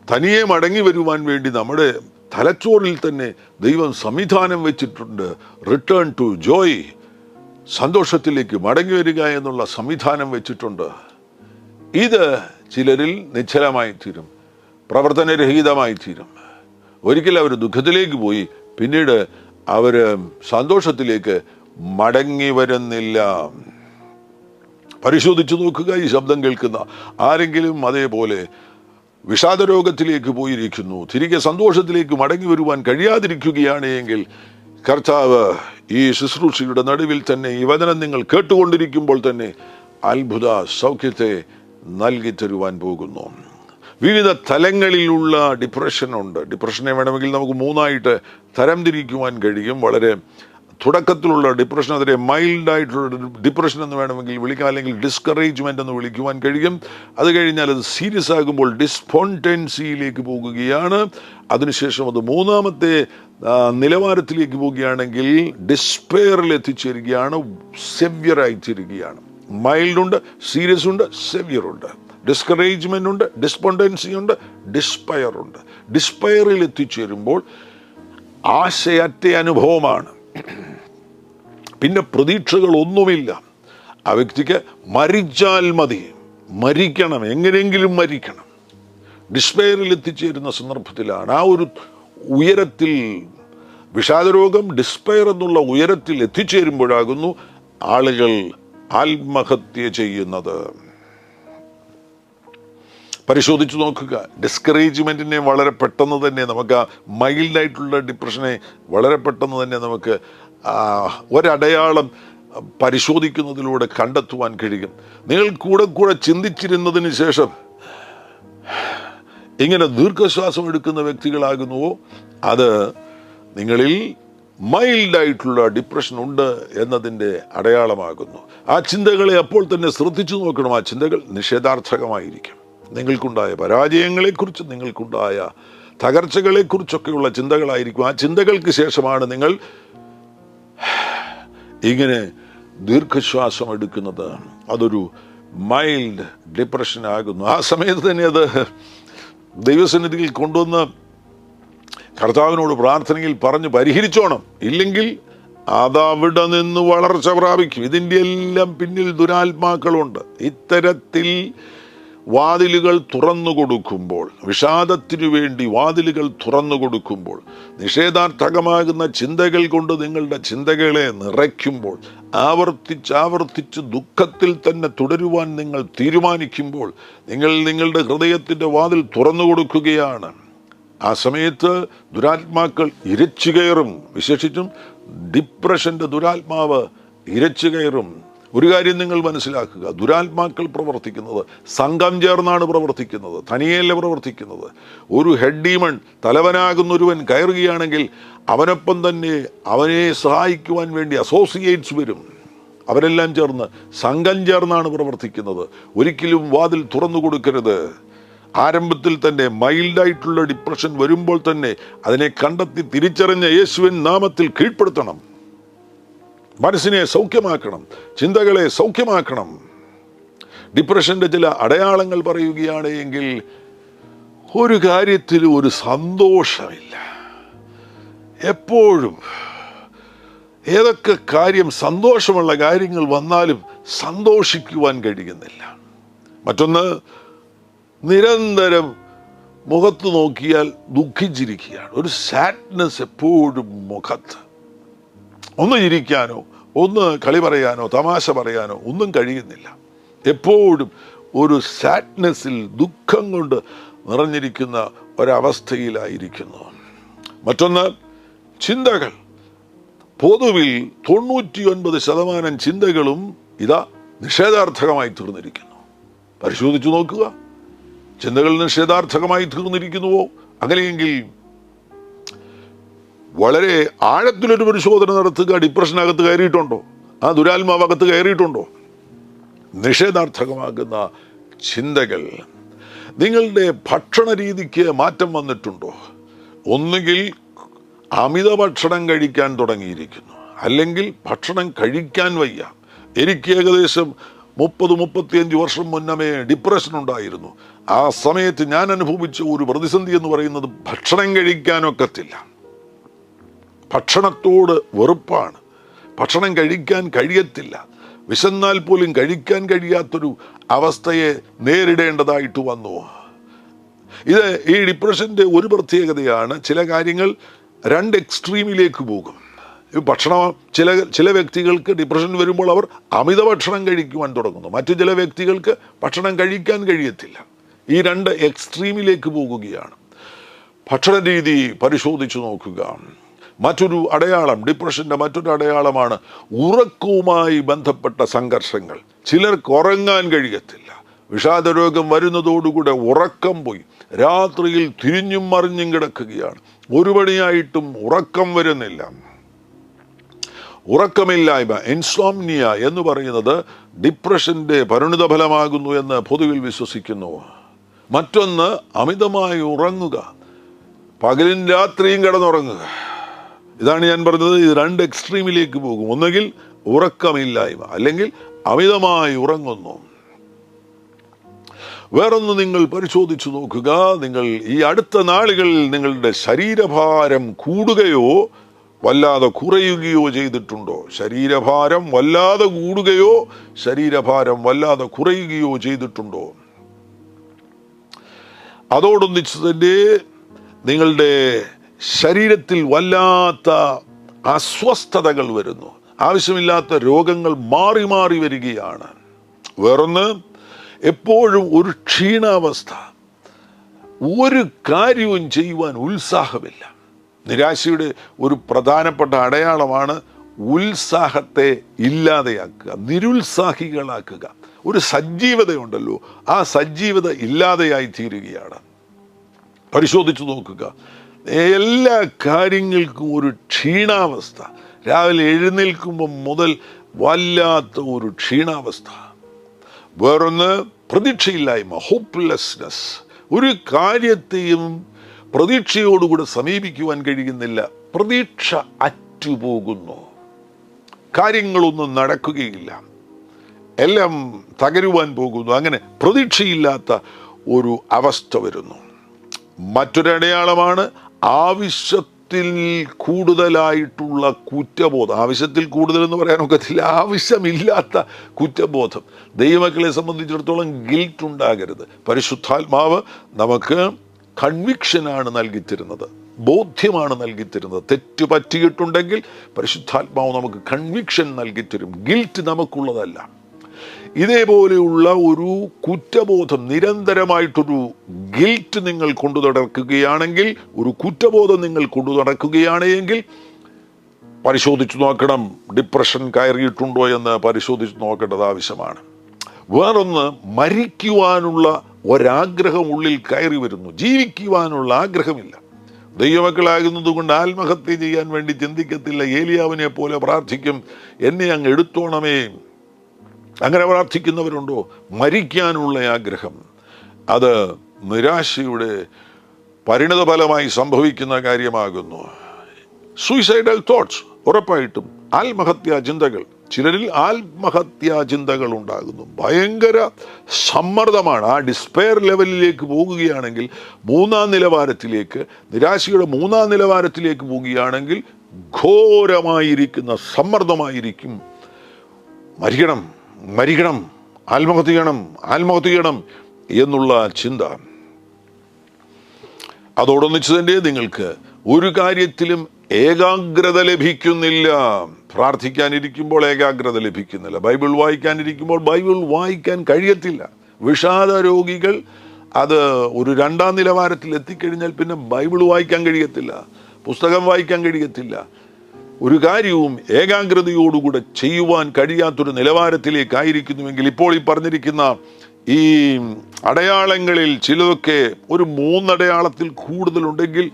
തനിയെ മടങ്ങി വരുവാൻ വേണ്ടി നമ്മുടെ തലച്ചോറിൽ തന്നെ ദൈവം സംവിധാനം വെച്ചിട്ടുണ്ട്. റിട്ടേൺ ടു ജോയ്, സന്തോഷത്തിലേക്ക് മടങ്ങി വരിക എന്നുള്ള സംവിധാനം വെച്ചിട്ടുണ്ട്. ഇത് ചിലരിൽ നിശ്ചലമായി തീരും, പ്രവർത്തനരഹിതമായി തീരും. ഒരിക്കൽ അവർ ദുഃഖത്തിലേക്ക് പോയി, പിന്നീട് അവർ സന്തോഷത്തിലേക്ക് മടങ്ങി വരുന്നില്ല. പരിശോധിച്ചു നോക്കുക. ഈ ശബ്ദം കേൾക്കുന്ന ആരെങ്കിലും അതേപോലെ വിഷാദരോഗത്തിലേക്ക് പോയിരിക്കുന്നു, തിരികെ സന്തോഷത്തിലേക്ക് മടങ്ങി വരുവാൻ കഴിയാതിരിക്കുകയാണ് എങ്കിൽ കർത്താവ് ഈ ശുശ്രൂഷയുടെ നടുവിൽ തന്നെ, ഈ വചനം നിങ്ങൾ കേട്ടുകൊണ്ടിരിക്കുമ്പോൾ തന്നെ അത്ഭുത സൗഖ്യത്തെ നൽകി തരുവാൻ പോകുന്നു. വിവിധ തലങ്ങളിലുള്ള ഡിപ്രഷൻ ഉണ്ട്. ഡിപ്രഷനെ വേണമെങ്കിൽ നമുക്ക് 3 ആയിട്ട് തരംതിരിക്കുവാൻ കഴിയും. വളരെ തുടക്കത്തിലുള്ള ഡിപ്രഷൻ അതിനെ മൈൽഡായിട്ടുള്ള ഡിപ്രഷൻ എന്ന് വേണമെങ്കിൽ വിളിക്കാം, അല്ലെങ്കിൽ ഡിസ്കറേജ്മെൻ്റ് എന്ന് വിളിക്കുവാൻ കഴിയും. അത് കഴിഞ്ഞാൽ അത് സീരിയസ് ആകുമ്പോൾ ഡിസ്പോണ്ടൻസിയിലേക്ക് പോകുകയാണ്. അതിനുശേഷം അത് മൂന്നാമത്തെ നിലവാരത്തിലേക്ക് പോവുകയാണെങ്കിൽ ഡിസ്പെയറിൽ എത്തിച്ചേരുകയാണ്, സെവ്യറായിത്തീരുകയാണ്. മൈൽഡുണ്ട്, സീരിയസ് ഉണ്ട്, സെവ്യർ ഉണ്ട്, ഡിസ്കറേജ്മെൻ്റ് ഉണ്ട്, ഡിസ്പോണ്ടൻസി ഉണ്ട്, ഡിസ്പയർ ഉണ്ട്. ഡിസ്പയറിൽ എത്തിച്ചേരുമ്പോൾ ആശയറ്റ അനുഭവമാണ്, പിന്നെ പ്രതീക്ഷകളൊന്നുമില്ല. ആ വ്യക്തിക്ക് മരിച്ചാൽ മതി, മരിക്കണം, എങ്ങനെയെങ്കിലും മരിക്കണം. ഡിസ്പെയറിൽ എത്തിച്ചേരുന്ന സന്ദർഭത്തിലാണ്, ആ ഒരു ഉയരത്തിൽ, വിഷാദരോഗം ഡിസ്പെയർ എന്നുള്ള ഉയരത്തിൽ എത്തിച്ചേരുമ്പോഴാകുന്നു ആളുകൾ ആത്മഹത്യ ചെയ്യുന്നത്. പരിശോധിച്ച് നോക്കുക. ഡിസ്കറേജ്മെൻറ്റിനെ വളരെ പെട്ടെന്ന് തന്നെ നമുക്ക്, ആ മൈൽഡായിട്ടുള്ള ഡിപ്രഷനെ വളരെ പെട്ടെന്ന് തന്നെ നമുക്ക് ഒരടയാളം പരിശോധിക്കുന്നതിലൂടെ കണ്ടെത്തുവാൻ കഴിയും. നിങ്ങൾ കൂടെ ചിന്തിച്ചിരുന്നതിന് ശേഷം ഇങ്ങനെ ദീർഘശ്വാസം എടുക്കുന്ന വ്യക്തികളാകുന്നുവോ, അത് നിങ്ങളിൽ മൈൽഡായിട്ടുള്ള ഡിപ്രഷൻ ഉണ്ട് എന്നതിൻ്റെ അടയാളമാകുന്നു. ആ ചിന്തകളെ അപ്പോൾ തന്നെ ശ്രദ്ധിച്ചു നോക്കണം. ആ ചിന്തകൾ നിഷേധാർത്ഥകമായിരിക്കും. നിങ്ങൾക്കുണ്ടായ പരാജയങ്ങളെക്കുറിച്ച്, നിങ്ങൾക്കുണ്ടായ തകർച്ചകളെക്കുറിച്ചൊക്കെയുള്ള ചിന്തകളായിരിക്കും. ആ ചിന്തകൾക്ക് ശേഷമാണ് നിങ്ങൾ ഇങ്ങനെ ദീർഘശ്വാസം എടുക്കുന്നത്. അതൊരു മൈൽഡ് ഡിപ്രഷൻ ആകുന്നു. ആ സമയത്ത് തന്നെ അത് ദൈവസന്നിധിയിൽ കൊണ്ടുവന്ന് കർത്താവിനോട് പ്രാർത്ഥനയിൽ പറഞ്ഞ് പരിഹരിച്ചോണം. ഇല്ലെങ്കിൽ അതവിടെ നിന്ന് വളർച്ച പ്രാപിക്കും. ഇതിൻ്റെ എല്ലാം പിന്നിൽ ദുരാത്മാക്കളുണ്ട്. ഇത്തരത്തിൽ വാതിലുകൾ തുറന്നു കൊടുക്കുമ്പോൾ, വിഷാദത്തിനു വേണ്ടി വാതിലുകൾ തുറന്നു കൊടുക്കുമ്പോൾ, നിഷേധാർത്ഥകമാകുന്ന ചിന്തകൾ കൊണ്ട് നിങ്ങളുടെ ചിന്തകളെ നിറയ്ക്കുമ്പോൾ, ആവർത്തിച്ച് ദുഃഖത്തിൽ തന്നെ തുടരുവാൻ നിങ്ങൾ തീരുമാനിക്കുമ്പോൾ, നിങ്ങൾ നിങ്ങളുടെ ഹൃദയത്തിൻ്റെ വാതിൽ തുറന്നു കൊടുക്കുകയാണ്. ആ സമയത്ത് ദുരാത്മാക്കൾ ഇരച്ചു കയറും. വിശേഷിച്ചും ഡിപ്രഷൻ്റെ ദുരാത്മാവ് ഇരച്ചു കയറും. ഒരു കാര്യം നിങ്ങൾ മനസ്സിലാക്കുക, ദുരാത്മാക്കൾ പ്രവർത്തിക്കുന്നത് സംഘം ചേർന്നാണ് പ്രവർത്തിക്കുന്നത്, തനിയല്ല പ്രവർത്തിക്കുന്നത്. ഒരു ഹെഡ് ഡീമൺ, തലവനാകുന്ന ഒരുവൻ കയറുകയാണെങ്കിൽ അവനൊപ്പം തന്നെ അവനെ സഹായിക്കുവാൻ വേണ്ടി അസോസിയേറ്റ്സ് വരും. അവരെല്ലാം ചേർന്ന്, സംഘം ചേർന്നാണ് പ്രവർത്തിക്കുന്നത്. ഒരിക്കലും വാതിൽ തുറന്നു കൊടുക്കരുത്. ആരംഭത്തിൽ തന്നെ മൈൽഡായിട്ടുള്ള ഡിപ്രഷൻ വരുമ്പോൾ തന്നെ അതിനെ കണ്ടെത്തി തിരിച്ചറിഞ്ഞ യേശുവിൻ നാമത്തിൽ കീഴ്പ്പെടുത്തണം. മനസ്സിനെ സൗഖ്യമാക്കണം, ചിന്തകളെ സൗഖ്യമാക്കണം. ഡിപ്രഷൻ്റെ ചില അടയാളങ്ങൾ പറയുകയാണ് എങ്കിൽ, ഒരു കാര്യത്തിൽ ഒരു സന്തോഷമില്ല. എപ്പോഴും ഏതൊക്കെ കാര്യം, സന്തോഷമുള്ള കാര്യങ്ങൾ വന്നാലും സന്തോഷിക്കുവാൻ കഴിയുന്നില്ല. മറ്റൊന്ന്, നിരന്തരം മുഖത്ത് നോക്കിയാൽ ദുഃഖിച്ചിരിക്കുകയാണ്. ഒരു സാഡ്നെസ് എപ്പോഴും മുഖത്ത്. ഒന്ന് ചിരിക്കാനോ, ഒന്ന് കളി പറയാനോ, തമാശ പറയാനോ ഒന്നും കഴിയുന്നില്ല. എപ്പോഴും ഒരു സാഡ്നെസ്സിൽ, ദുഃഖം കൊണ്ട് നിറഞ്ഞിരിക്കുന്ന ഒരവസ്ഥയിലായിരിക്കുന്നു. മറ്റൊന്ന്, ചിന്തകൾ. പൊതുവിൽ 99% ചിന്തകളും ഇതാ നിഷേധാർത്ഥകമായി തീർന്നിരിക്കുന്നു. പരിശോധിച്ചു നോക്കുക. ചിന്തകൾ നിഷേധാർത്ഥകമായി തീർന്നിരിക്കുന്നുവോ? അങ്ങനെയെങ്കിൽ വളരെ ആഴത്തിലൊരു പരിശോധന നടത്തുക. ഡിപ്രഷനകത്ത് കയറിയിട്ടുണ്ടോ? ആ ദുരാത്മാവകത്ത് കയറിയിട്ടുണ്ടോ? നിഷേധാർത്ഥകമാകുന്ന ചിന്തകൾ. നിങ്ങളുടെ ഭക്ഷണ രീതിക്ക് മാറ്റം വന്നിട്ടുണ്ടോ? ഒന്നുകിൽ അമിത ഭക്ഷണം കഴിക്കാൻ തുടങ്ങിയിരിക്കുന്നു, അല്ലെങ്കിൽ ഭക്ഷണം കഴിക്കാൻ വയ്യ. എനിക്ക് ഏകദേശം 30-35 വർഷം മുന്നമേ ഡിപ്രഷൻ ഉണ്ടായിരുന്നു. ആ സമയത്ത് ഞാൻ അനുഭവിച്ച ഒരു പ്രതിസന്ധി എന്ന് പറയുന്നത് ഭക്ഷണം കഴിക്കാനൊക്കത്തില്ല. ഭക്ഷണത്തോട് വെറുപ്പാണ്. ഭക്ഷണം കഴിക്കാൻ കഴിയത്തില്ല. വിശന്നാൽ പോലും കഴിക്കാൻ കഴിയാത്തൊരു അവസ്ഥയെ നേരിടേണ്ടതായിട്ട് വന്നു. ഇത് ഈ ഡിപ്രഷൻ്റെ ഒരു പ്രത്യേകതയാണ്. ചില കാര്യങ്ങൾ രണ്ട് എക്സ്ട്രീമിലേക്ക് പോകും. ചില വ്യക്തികൾക്ക് ഡിപ്രഷൻ വരുമ്പോൾ അവർ അമിത ഭക്ഷണം കഴിക്കുവാൻ തുടങ്ങുന്നു. മറ്റു ചില വ്യക്തികൾക്ക് ഭക്ഷണം കഴിക്കാൻ കഴിയത്തില്ല. ഈ രണ്ട് എക്സ്ട്രീമിലേക്ക് പോകുകയാണ്. ഭക്ഷണ രീതി പരിശോധിച്ചു നോക്കുക. മറ്റൊരു അടയാളം, ഡിപ്രഷൻ്റെ മറ്റൊരു അടയാളമാണ് ഉറക്കവുമായി ബന്ധപ്പെട്ട സംഘർഷങ്ങൾ. ചിലർക്ക് ഉറങ്ങാൻ കഴിയത്തില്ല. വിഷാദരോഗം വരുന്നതോടുകൂടെ ഉറക്കം പോയി. രാത്രിയിൽ തിരിഞ്ഞും മറിഞ്ഞും കിടക്കുകയാണ്. ഒരു പണിയായിട്ടും ഉറക്കം വരുന്നില്ല. ഉറക്കമില്ലായ്മ, ഇൻസോംനിയ എന്ന് പറയുന്നത് ഡിപ്രഷൻ്റെ പരിണിതഫലമാകുന്നു എന്ന് പൊതുവിൽ വിശ്വസിക്കുന്നു. മറ്റൊന്ന് അമിതമായി ഉറങ്ങുക, പകലും രാത്രിയും കിടന്നുറങ്ങുക. ഇതാണ് ഞാൻ പറഞ്ഞത്, ഇത് രണ്ട് എക്സ്ട്രീമിലേക്ക് പോകും. ഒന്നുകിൽ ഉറക്കമില്ലായ്മ, അല്ലെങ്കിൽ അമിതമായി ഉറങ്ങുന്നു. വേറൊന്ന് നിങ്ങൾ പരിശോധിച്ചു നോക്കുക. നിങ്ങൾ ഈ അടുത്ത നാളുകളിൽ നിങ്ങളുടെ ശരീരഭാരം കൂടുകയോ വല്ലാതെ കുറയുകയോ ചെയ്തിട്ടുണ്ടോ? ശരീരഭാരം വല്ലാതെ കൂടുകയോ ശരീരഭാരം വല്ലാതെ കുറയുകയോ ചെയ്തിട്ടുണ്ടോ? അതോടൊന്നിച്ച് തന്നെ നിങ്ങളുടെ ശരീരത്തിൽ വല്ലാത്ത അസ്വസ്ഥതകൾ വരുന്നു. ആവശ്യമില്ലാത്ത രോഗങ്ങൾ മാറി മാറി വരികയാണ്. വേറൊന്ന്, എപ്പോഴും ഒരു ക്ഷീണാവസ്ഥ, ഒരു കാര്യവും ചെയ്യുവാൻ ഉത്സാഹമില്ല. നിരാശയുടെ ഒരു പ്രധാനപ്പെട്ട അടയാളമാണ് ഉത്സാഹത്തെ ഇല്ലാതെയാക്കുക, നിരുത്സാഹികളാക്കുക. ഒരു സജീവതയുണ്ടല്ലോ, ആ സജീവത ഇല്ലാതെയായി തീരുകയാണ്. പരിശോധിച്ചു നോക്കുക, എല്ലാ കാര്യങ്ങൾക്കും ഒരു ക്ഷീണാവസ്ഥ. രാവിലെ എഴുന്നേൽക്കുമ്പോൾ മുതൽ വല്ലാത്ത ഒരു ക്ഷീണാവസ്ഥ. വേറൊന്ന്, പ്രതീക്ഷയില്ലായ്മ, ഹോപ്പ്ലെസ്നെസ്. ഒരു കാര്യത്തെയും പ്രതീക്ഷയോടുകൂടെ സമീപിക്കുവാൻ കഴിയുന്നില്ല. പ്രതീക്ഷ അറ്റുപോകുന്നു, കാര്യങ്ങളൊന്നും നടക്കുകയില്ല, എല്ലാം തകരുവാൻ പോകുന്നു. അങ്ങനെ പ്രതീക്ഷയില്ലാത്ത ഒരു അവസ്ഥ വരുന്നു. മറ്റൊരടയാളമാണ് ആവശ്യത്തിൽ കൂടുതലായിട്ടുള്ള കുറ്റബോധം. ആവശ്യത്തിൽ കൂടുതൽ എന്ന് പറയാൻ ഒക്കത്തില്ല, ആവശ്യമില്ലാത്ത കുറ്റബോധം. ദൈവമക്കളെ സംബന്ധിച്ചിടത്തോളം ഗിൽറ്റ് ഉണ്ടാകരുത്. പരിശുദ്ധാത്മാവ് നമുക്ക് കൺവിക്ഷനാണ് നൽകിത്തരുന്നത്, ബോധ്യമാണ് നൽകിത്തരുന്നത്. തെറ്റ് പറ്റിയിട്ടുണ്ടെങ്കിൽ പരിശുദ്ധാത്മാവ് നമുക്ക് കൺവിക്ഷൻ നൽകിത്തരും, ഗിൽറ്റ് നമുക്കുള്ളതല്ല. ഇതേപോലെയുള്ള ഒരു കുറ്റബോധം, നിരന്തരമായിട്ടൊരു ഗിൽറ്റ് നിങ്ങൾ കൊണ്ടു നടക്കുകയാണെങ്കിൽ, ഒരു കുറ്റബോധം നിങ്ങൾ കൊണ്ടു നടക്കുകയാണെങ്കിൽ പരിശോധിച്ചു നോക്കണം, ഡിപ്രഷൻ കയറിയിട്ടുണ്ടോ എന്ന് പരിശോധിച്ച് നോക്കേണ്ടത് ആവശ്യമാണ്. വേറൊന്ന്, മരിക്കുവാനുള്ള ഒരാഗ്രഹം ഉള്ളിൽ കയറി വരുന്നു. ജീവിക്കുവാനുള്ള ആഗ്രഹമില്ല. ദൈവമക്കളാകുന്നത് കൊണ്ട് ആത്മഹത്യ ചെയ്യാൻ വേണ്ടി ചിന്തിക്കത്തില്ല. ഏലിയാവിനെ പോലെ പ്രാർത്ഥിക്കും, എന്നെ അങ്ങ് എടുത്തോണമേ. അങ്ങനെ പ്രാർത്ഥിക്കുന്നവരുണ്ടോ? മരിക്കാനുള്ള ആഗ്രഹം, അത് നിരാശയുടെ പരിണതഫലമായി സംഭവിക്കുന്ന കാര്യമാകുന്നു. സൂയിസൈഡൽ തോട്ട്സ്, ഉറപ്പായിട്ടും ആത്മഹത്യാ ചിന്തകൾ. ചിലരിൽ ആത്മഹത്യാ ചിന്തകൾ ഉണ്ടാകുന്നു. ഭയങ്കര സമ്മർദ്ദമാണ്. ആ ഡിസ്പെയർ ലെവലിലേക്ക് പോകുകയാണെങ്കിൽ, മൂന്നാം നിലവാരത്തിലേക്ക്, നിരാശയുടെ മൂന്നാം നിലവാരത്തിലേക്ക് പോകുകയാണെങ്കിൽ ഘോരമായിരിക്കുന്ന സമ്മർദ്ദമായിരിക്കും. മരിക്കണം, മരിക്കണം, ആത്മഹത്യ ചെയ്യണം, ആത്മഹത്യ ചെയ്യണം എന്നുള്ള ചിന്ത. അതോടൊന്നിച്ച് തന്നെ നിങ്ങൾക്ക് ഒരു കാര്യത്തിലും ഏകാഗ്രത ലഭിക്കുന്നില്ല. പ്രാർത്ഥിക്കാനിരിക്കുമ്പോൾ ഏകാഗ്രത ലഭിക്കുന്നില്ല. ബൈബിൾ വായിക്കാനിരിക്കുമ്പോൾ ബൈബിൾ വായിക്കാൻ കഴിയത്തില്ല. വിഷാദ രോഗികൾ അത് ഒരു രണ്ടാം നിലവാരത്തിൽ എത്തിക്കഴിഞ്ഞാൽ പിന്നെ ബൈബിൾ വായിക്കാൻ കഴിയത്തില്ല, പുസ്തകം വായിക്കാൻ കഴിയത്തില്ല. ഒരു കാര്യവും ഏകാഗ്രതയോടുകൂടെ ചെയ്യുവാൻ കഴിയാത്തൊരു നിലവാരത്തിലേക്കായിരിക്കുന്നുവെങ്കിൽ, ഇപ്പോൾ ഈ പറഞ്ഞിരിക്കുന്ന ഈ അടയാളങ്ങളിൽ ചിലതൊക്കെ ഒരു 3 അടയാളത്തിൽ കൂടുതലുണ്ടെങ്കിൽ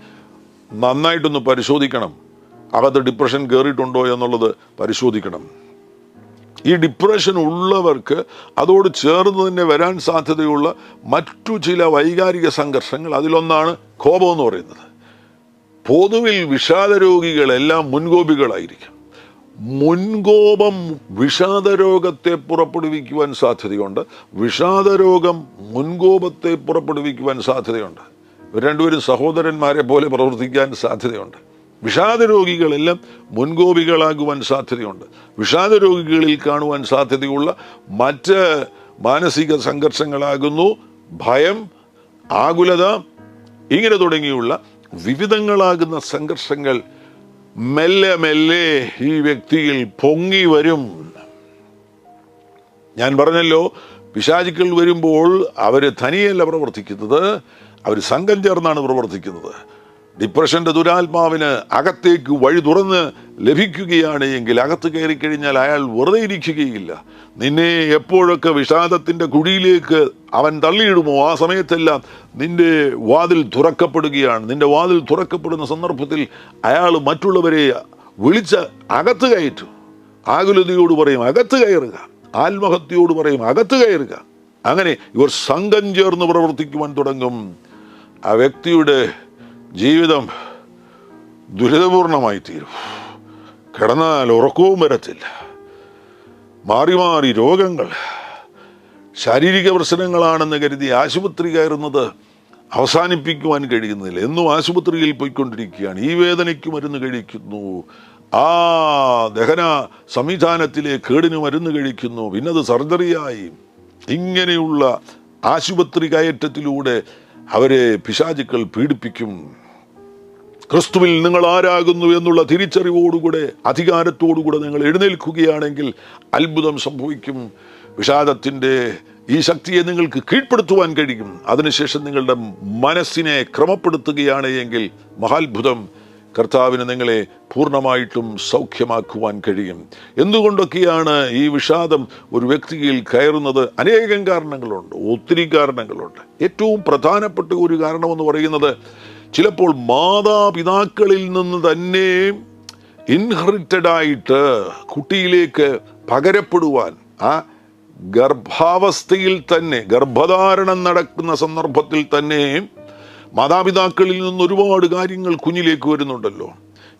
നന്നായിട്ടൊന്ന് പരിശോധിക്കണം. അകത്ത് ഡിപ്രഷൻ കയറിയിട്ടുണ്ടോ എന്നുള്ളത് പരിശോധിക്കണം. ഈ ഡിപ്രഷൻ ഉള്ളവർക്ക് അതോട് ചേർന്ന് തന്നെ വരാൻ സാധ്യതയുള്ള മറ്റു ചില വൈകാരിക സംഘർഷങ്ങൾ, അതിലൊന്നാണ് കോപം എന്ന് പറയുന്നത്. പൊതുവിൽ വിഷാദരോഗികളെല്ലാം മുൻകോപികളായിരിക്കും. മുൻകോപം വിഷാദരോഗത്തെ പുറപ്പെടുവിക്കുവാൻ സാധ്യതയുണ്ട്. വിഷാദരോഗം മുൻകോപത്തെ പുറപ്പെടുവിക്കുവാൻ സാധ്യതയുണ്ട്. ഇവർ രണ്ടുപേരും സഹോദരന്മാരെ പോലെ പ്രവർത്തിക്കാൻ സാധ്യതയുണ്ട്. വിഷാദരോഗികളെല്ലാം മുൻകോപികളാകുവാൻ സാധ്യതയുണ്ട്. വിഷാദരോഗികളിൽ കാണുവാൻ സാധ്യതയുള്ള മറ്റ് മാനസിക സംഘർഷങ്ങളാകുന്നു ഭയം, ആകുലത, ഇങ്ങനെ തുടങ്ങിയുള്ള വിവിധങ്ങളാകുന്ന സംഘർഷങ്ങൾ മെല്ലെ മെല്ലെ ഈ വ്യക്തിയിൽ പൊങ്ങി വരും. ഞാൻ പറഞ്ഞല്ലോ, പിശാചുക്കൾ വരുമ്പോൾ അവർ തനിയല്ല പ്രവർത്തിക്കുന്നത്, അവർ സംഘം ചേർന്നാണ് പ്രവർത്തിക്കുന്നത്. ഡിപ്രഷൻ്റെ ദുരാത്മാവിന് അകത്തേക്ക് വഴി തുറന്ന് ലഭിക്കുകയാണ് എങ്കിൽ, അകത്ത് കയറിക്കഴിഞ്ഞാൽ അയാൾ വെറുതെ ഇരിക്കുകയില്ല. നിന്നെ എപ്പോഴൊക്കെ വിഷാദത്തിൻ്റെ കുഴിയിലേക്ക് അവൻ തള്ളിയിടുമോ ആ സമയത്തെല്ലാം നിന്റെ വാതിൽ തുറക്കപ്പെടുകയാണ്. നിന്റെ വാതിൽ തുറക്കപ്പെടുന്ന സന്ദർഭത്തിൽ അയാൾ മറ്റുള്ളവരെ വിളിച്ച് അകത്ത് കയറ്റും. ആകുലതയോട് പറയും അകത്ത് കയറുക, ആത്മഹത്യയോട് പറയും അകത്ത് കയറുക. അങ്ങനെ ഇവർ സംഘം ചേർന്ന് പ്രവർത്തിക്കുവാൻ തുടങ്ങും. ആ വ്യക്തിയുടെ ജീവിതം ദുരിതപൂർണമായി തീരും. കിടന്നാൽ ഉറക്കവും വരത്തില്ല, മാറി മാറി രോഗങ്ങൾ, ശാരീരിക പ്രശ്നങ്ങളാണെന്ന് കരുതി ആശുപത്രി കയറുന്നത് അവസാനിപ്പിക്കുവാൻ കഴിയുന്നില്ല. എന്നും ആശുപത്രിയിൽ പോയിക്കൊണ്ടിരിക്കുകയാണ്. ഈ വേദനയ്ക്ക് മരുന്ന് കഴിക്കുന്നു, ആ ദഹന സംവിധാനത്തിലെ കേടിന് മരുന്ന് കഴിക്കുന്നു, പിന്നത് സർജറിയായി. ഇങ്ങനെയുള്ള ആശുപത്രി കയറ്റത്തിലൂടെ അവരെ പിശാചുക്കൾ പീഡിപ്പിക്കും. ക്രിസ്തുവിൽ നിങ്ങൾ ആരാകുന്നു എന്നുള്ള തിരിച്ചറിവോടുകൂടെ അധികാരത്തോടുകൂടെ നിങ്ങൾ എഴുന്നേൽക്കുകയാണെങ്കിൽ അത്ഭുതം സംഭവിക്കും. വിഷാദത്തിൻ്റെ ഈ ശക്തിയെ നിങ്ങൾക്ക് കീഴ്പ്പെടുത്തുവാൻ കഴിയും. അതിനുശേഷം നിങ്ങളുടെ മനസ്സിനെ ക്രമപ്പെടുത്തുകയാണ് എങ്കിൽ മഹാത്ഭുതം കർത്താവിന് നിങ്ങളെ പൂർണ്ണമായിട്ടും സൗഖ്യമാക്കുവാൻ കഴിയും. എന്തുകൊണ്ടൊക്കെയാണ് ഈ വിഷാദം ഒരു വ്യക്തിയിൽ കയറുന്നത്? അനേകം കാരണങ്ങളുണ്ട്, ഒത്തിരി കാരണങ്ങളുണ്ട്. ഏറ്റവും പ്രധാനപ്പെട്ട ഒരു കാരണമെന്ന് പറയുന്നത് ചിലപ്പോൾ മാതാപിതാക്കളിൽ നിന്ന് തന്നെ ഇൻഹെറിറ്റഡ് ആയിട്ട് കുട്ടിയിലേക്ക് പകരപ്പെടുവാൻ, ആ ഗർഭാവസ്ഥയിൽ തന്നെ, ഗർഭധാരണം നടക്കുന്ന സന്ദർഭത്തിൽ തന്നെ മാതാപിതാക്കളിൽ നിന്ന് ഒരുപാട് കാര്യങ്ങൾ കുഞ്ഞിലേക്ക് വരുന്നുണ്ടല്ലോ.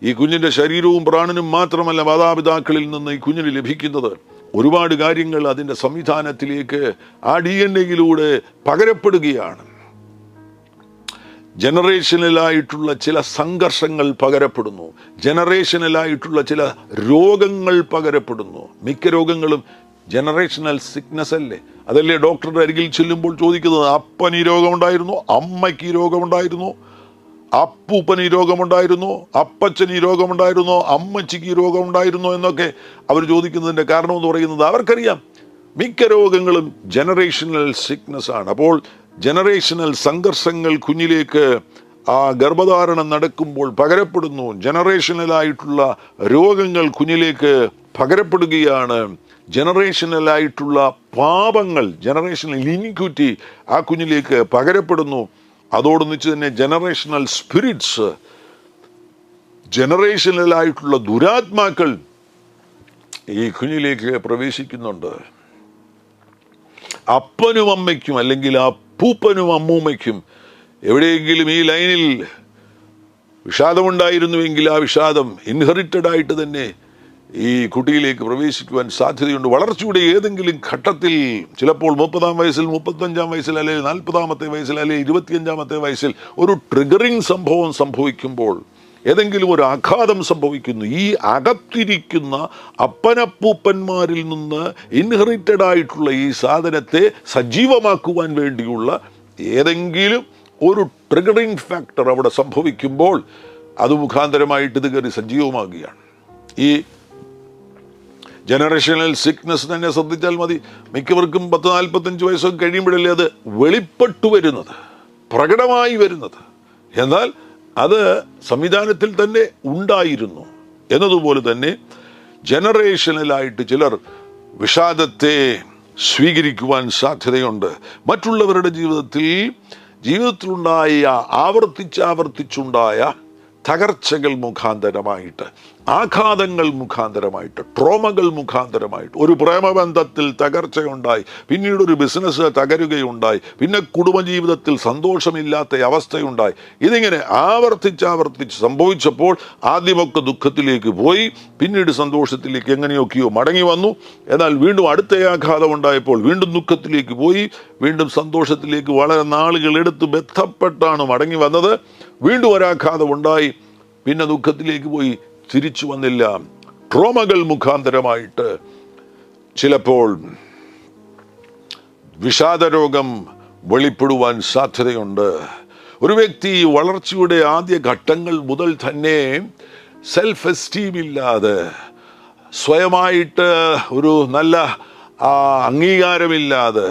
ഈ കുഞ്ഞിൻ്റെ ശരീരവും പ്രാണനും മാത്രമല്ല മാതാപിതാക്കളിൽ നിന്ന് ഈ കുഞ്ഞിന് ലഭിക്കുന്നത്. ഒരുപാട് കാര്യങ്ങൾ അതിൻ്റെ സംവിധാനത്തിലേക്ക് ആ DNA-യിലൂടെ പകരപ്പെടുകയാണ്. ജനറേഷനലായിട്ടുള്ള ചില സംഘർഷങ്ങൾ പകരപ്പെടുന്നു, ജനറേഷനലായിട്ടുള്ള ചില രോഗങ്ങൾ പകരപ്പെടുന്നു. മിക്ക രോഗങ്ങളും ജനറേഷണൽ സിക്നസ് അല്ലേ? അതല്ലേ ഡോക്ടറുടെ അരികിൽ ചെല്ലുമ്പോൾ ചോദിക്കുന്നത്, അപ്പന് ഈ രോഗമുണ്ടായിരുന്നോ, അമ്മയ്ക്ക് ഈ രോഗമുണ്ടായിരുന്നോ, അപ്പൂപ്പന് ഈ രോഗമുണ്ടായിരുന്നോ, അപ്പച്ചന് ഈ രോഗമുണ്ടായിരുന്നോ, അമ്മച്ചിക്ക് ഈ രോഗമുണ്ടായിരുന്നോ എന്നൊക്കെ അവർ ചോദിക്കുന്നതിൻ്റെ കാരണം എന്ന് പറയുന്നത് അവർക്കറിയാം മിക്ക രോഗങ്ങളും ജനറേഷണൽ സിക്നസ് ആണ്. അപ്പോൾ ജനറേഷണൽ സംഘർഷങ്ങൾ കുഞ്ഞിലേക്ക് ആ ഗർഭധാരണം നടക്കുമ്പോൾ പകരപ്പെടുന്നു. ജനറേഷണലായിട്ടുള്ള രോഗങ്ങൾ കുഞ്ഞിലേക്ക് പകരപ്പെടുകയാണ്. ജനറേഷണലായിട്ടുള്ള പാപങ്ങൾ, ജനറേഷണൽ ഇനിക്വിറ്റി ആ കുഞ്ഞിലേക്ക് പകരപ്പെടുന്നു. അതോടൊന്നിച്ച് തന്നെ ജനറേഷണൽ സ്പിരിറ്റ്സ്, ജനറേഷണലായിട്ടുള്ള ദുരാത്മാക്കൾ ഈ കുഞ്ഞിലേക്ക് പ്രവേശിക്കുന്നുണ്ട്. അപ്പനും അമ്മയ്ക്കും അല്ലെങ്കിൽ അപ്പൂപ്പനും അമ്മൂമ്മയ്ക്കും എവിടെയെങ്കിലും ഈ ലൈനിൽ വിഷാദമുണ്ടായിരുന്നുവെങ്കിൽ ആ വിഷാദം ഇൻഹെറിറ്റഡ് ആയിട്ട് തന്നെ ഈ കുട്ടിയിലേക്ക് പ്രവേശിക്കുവാൻ സാധ്യതയുണ്ട്. വളർച്ചയുടെ ഏതെങ്കിലും ഘട്ടത്തിൽ, ചിലപ്പോൾ 30-ാം വയസ്സിൽ, 35-ാം വയസ്സിൽ, അല്ലെങ്കിൽ 40-ാമത്തെ വയസ്സിൽ, അല്ലെങ്കിൽ 25-ാമത്തെ വയസ്സിൽ ഒരു ട്രിഗറിങ് സംഭവം സംഭവിക്കുമ്പോൾ, ഏതെങ്കിലും ഒരു ആഘാതം സംഭവിക്കുന്നു. ഈ അകത്തിരിക്കുന്ന അപ്പനപ്പൂപ്പന്മാരിൽ നിന്ന് ഇൻഹെറിറ്റഡ് ആയിട്ടുള്ള ഈ സാധനത്തെ സജീവമാക്കുവാൻ വേണ്ടിയുള്ള ഏതെങ്കിലും ഒരു ട്രിഗറിങ് ഫാക്ടർ അവിടെ സംഭവിക്കുമ്പോൾ അത് മുഖാന്തരമായിട്ട് ഇത് കയറി സജീവമാകുകയാണ്. ഈ ജനറേഷണൽ സിക്നസ് തന്നെ ശ്രദ്ധിച്ചാൽ മതി. മിക്കവർക്കും 40-45 വയസ്സൊക്കെ കഴിയുമ്പോഴല്ലേ അത് വെളിപ്പെട്ടു വരുന്നത്, പ്രകടമായി വരുന്നത്. എന്നാൽ അത് സംവിധാനത്തിൽ തന്നെ ഉണ്ടായിരുന്നു. എന്നതുപോലെ തന്നെ ജനറേഷനിലായിട്ട് ചിലർ വിഷാദത്തെ സ്വീകരിക്കുവാൻ സാധ്യതയുണ്ട്. മറ്റുള്ളവരുടെ ജീവിതത്തിലുണ്ടായ ആവർത്തിച്ചുണ്ടായ തകർച്ചകൾ മുഖാന്തരമായിട്ട്, ആഘാതങ്ങൾ മുഖാന്തരമായിട്ട്, ട്രോമകൾ മുഖാന്തരമായിട്ട്, ഒരു പ്രേമബന്ധത്തിൽ തകർച്ചയുണ്ടായി, പിന്നീട് ഒരു ബിസിനസ് തകരുകയുണ്ടായി, പിന്നെ കുടുംബജീവിതത്തിൽ സന്തോഷമില്ലാത്ത അവസ്ഥയുണ്ടായി. ഇതിങ്ങനെ ആവർത്തിച്ച് സംഭവിച്ചപ്പോൾ ആദ്യമൊക്കെ ദുഃഖത്തിലേക്ക് പോയി, പിന്നീട് സന്തോഷത്തിലേക്ക് എങ്ങനെയൊക്കെയോ മടങ്ങി വന്നു. എന്നാൽ വീണ്ടും അടുത്ത ആഘാതം ഉണ്ടായപ്പോൾ വീണ്ടും ദുഃഖത്തിലേക്ക് പോയി, വീണ്ടും സന്തോഷത്തിലേക്ക് വളരെ നാളുകൾ എടുത്ത് ബന്ധപ്പെട്ടാണ് മടങ്ങി വന്നത്. വീണ്ടും ഒരാഘാതം ഉണ്ടായി, പിന്നെ ദുഃഖത്തിലേക്ക് പോയി, തിരിച്ചു വന്നില്ല. ട്രോമകൾ മുഖാന്തരമായിട്ട് ചിലപ്പോൾ വിഷാദരോഗം വെളിപ്പെടുവാൻ സാധ്യതയുണ്ട്. ഒരു വ്യക്തി വളർച്ചയുടെ ആദ്യ ഘട്ടങ്ങൾ മുതൽ തന്നെ സെൽഫ് എസ്റ്റീം ഇല്ലാതെ, സ്വയമായിട്ട് ഒരു നല്ല അംഗീകാരമില്ലാതെ,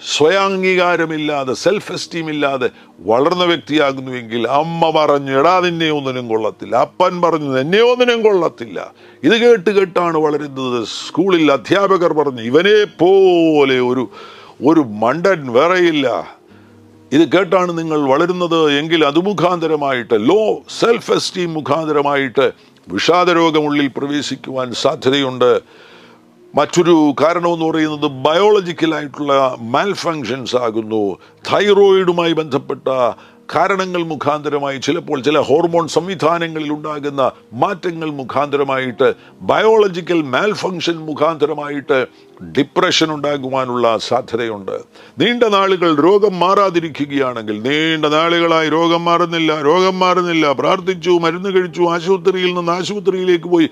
സ്വയാംഗീകാരമില്ലാതെ, സെൽഫ് എസ്റ്റീം ഇല്ലാതെ വളർന്ന വ്യക്തിയാകുന്നുവെങ്കിൽ, അമ്മ പറഞ്ഞു എടാ നിന്നെ ഒന്നിനും കൊള്ളത്തില്ല, അപ്പൻ പറഞ്ഞു എന്നെ ഒന്നിനും കൊള്ളത്തില്ല, ഇത് കേട്ടാണ് വളരുന്നത്. സ്കൂളിൽ അധ്യാപകർ പറഞ്ഞു ഇവനെ പോലെ ഒരു മണ്ടൻ വേറെയില്ല, ഇത് കേട്ടാണ് നിങ്ങൾ വളരുന്നത് എങ്കിൽ അത് മുഖാന്തരമായിട്ട്, ലോ സെൽഫ് എസ്റ്റീം മുഖാന്തരമായിട്ട് വിഷാദരോഗമുള്ളിൽ പ്രവേശിക്കുവാൻ സാധ്യതയുണ്ട്. മറ്റൊരു കാരണമെന്ന് പറയുന്നത് ബയോളജിക്കലായിട്ടുള്ള മാൽഫങ്ഷൻസ് ആകുന്നു. തൈറോയിഡുമായി ബന്ധപ്പെട്ട കാരണങ്ങൾ മുഖാന്തരമായി, ചിലപ്പോൾ ചില ഹോർമോൺ സംവിധാനങ്ങളിൽ ഉണ്ടാകുന്ന മാറ്റങ്ങൾ മുഖാന്തരമായിട്ട്, ബയോളജിക്കൽ മാൽഫങ്ഷൻ മുഖാന്തരമായിട്ട് ഡിപ്രഷൻ ഉണ്ടാകുവാനുള്ള സാധ്യതയുണ്ട്. നീണ്ട നാളുകൾ രോഗം മാറാതിരിക്കുകയാണെങ്കിൽ, നീണ്ട നാളുകളായി രോഗം മാറുന്നില്ല, പ്രാർത്ഥിച്ചു, മരുന്ന് കഴിച്ചു, ആശുപത്രിയിൽ നിന്ന് ആശുപത്രിയിലേക്ക് പോയി,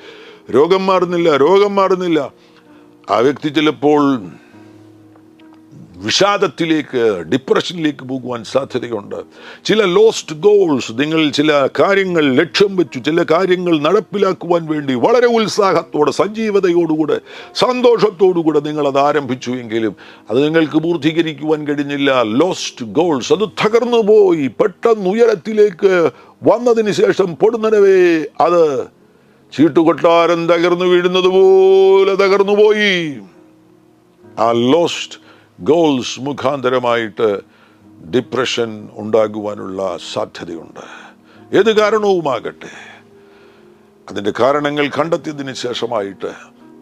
രോഗം മാറുന്നില്ല, ആ വ്യക്തി ചിലപ്പോൾ വിഷാദത്തിലേക്ക്, ഡിപ്രഷനിലേക്ക് പോകുവാൻ സാധ്യതയുണ്ട്. ചില ലോസ്റ്റ് ഗോൾസ്, നിങ്ങൾ ചില കാര്യങ്ങൾ ലക്ഷ്യം വെച്ചു, ചില കാര്യങ്ങൾ നടപ്പിലാക്കുവാൻ വേണ്ടി വളരെ ഉത്സാഹത്തോടെ, സജീവതയോടുകൂടെ, സന്തോഷത്തോടുകൂടെ നിങ്ങളത് ആരംഭിച്ചു എങ്കിലും അത് നിങ്ങൾക്ക് പൂർത്തീകരിക്കുവാൻ കഴിഞ്ഞില്ല. ലോസ്റ്റ് ഗോൾസ്, അത് തകർന്നു പോയി. പെട്ടെന്ന് ഉയരത്തിലേക്ക് വന്നതിന് ശേഷം പൊടുന്നനവേ അത് ചീട്ടുകൊട്ടാരം തകർന്നു വീഴുന്നത് പോലെ തകർന്നുപോയി. ആ ലോസ്റ്റ് ഗോൾസ് മുഖാന്തരമായിട്ട് ഡിപ്രഷൻ ഉണ്ടാകുവാനുള്ള സാധ്യതയുണ്ട്. ഏത് കാരണവുമാകട്ടെ, അതിൻ്റെ കാരണങ്ങൾ കണ്ടെത്തിയതിന് ശേഷമായിട്ട്